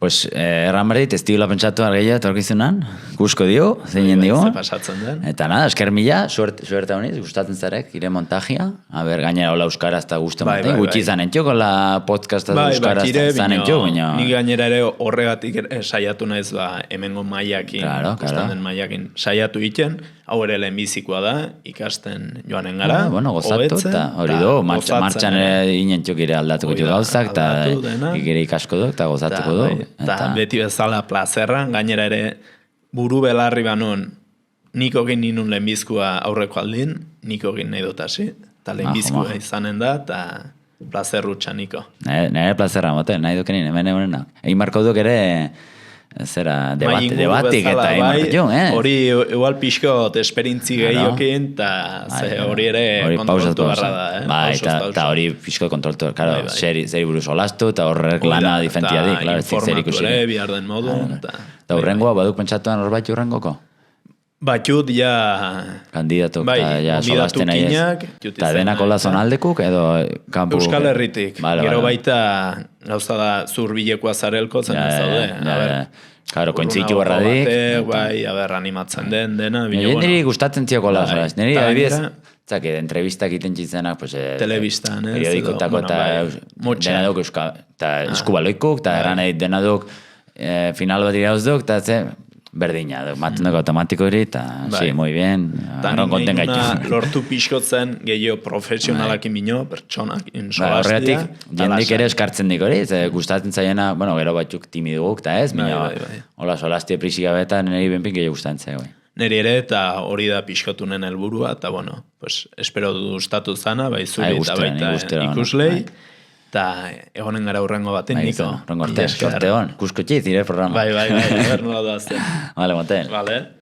Pues, erran berdit, ez digula pentsatu argeia etorkizunan, kusko dio, zeinen dio. Ze pasatzen den. Eta nada, esker mila, suerte honiz, gustatzen zarek, ire montajia. A ber, gainera hola euskaraz eta gusten batean. Gutxi zanen txok, hola podcasta euskaraz zanen txok, baina... Ni gainera ere horregatik saiatu naiz hemengo mailakin, ikusten den mailakin saiatu iten, hau ere lehenbizikoa da, ikasten joanen gara, bueno, gozatu, eta hori do, martxan inen txok ire aldatuko txok gauzak, eta ikere ikasko du, eta gozatuko du. Eta beti bezala plazerran, gainera ere buru belarri banon, niko egin ninun lehenbizkoa aurreko aldin, niko egin nahi dut hasi, eta lehenbizkoa izanen da, eta plazerrutxa niko. Nire plazerra, mote, nahi dukenin, hemen egunenak. Egin marko duk ere, zera, debatik eta egin marko jo, Hori, igual pixkot esperintzi gehiokin, eta hori ere kontroltu barra da, Bai, eta hori pixkot kontroltu, karo, zeri buruz olastu, eta horrek lana difentia di, klaro, ez zer ikusi. Informatu ere, bihar den modu. Eta hurrengoa, baduk pentsatuan horbait hurrengoko? Batut, ja... Kandidatuk, eta ja solasten nahi ez. Eta denak hola zonaldekuk, edo kampu... Euskal Herritik. Gero baita gauza da zurbilekoa zarelko, zen ez daude. Karo, kointzitu barra dik. Bai, animatzen dena. Niri gustatzen zioko la zoraz. Niri adibidez, zake, entrevistak iten txitzenak, pues... Telebistan, ez? Periodikotako eta dena duk eta eskubaloikuk, eta erran edit dena duk final bat irauz duk, eta ze... Berdina, maten dugu automatiko hori, eta, sí, muy bien, arron konten gaitu. Lortu pixkotzen gehiago profesionalakin bino, pertsonak insolaztia. Horregatik, jendik ere eskartzen dik hori, gustatzen zaiena, bueno, gero batzuk timiduguk, eta ez, mina, hola, solaztia prisika beta, niri benpin gehiago gustatzen zaigu. Neri ere, eta hori da pixkotunen helburua, eta, bueno, pues, espero gustatu zana, bai zuri eta baita ikuslei. Eta egonen gara hurrengo baten, Niko. Hurrengo arte, sorte hon. Kusko txiz, ire programa. Bai, bernola da zen. Vale, motel. Vale.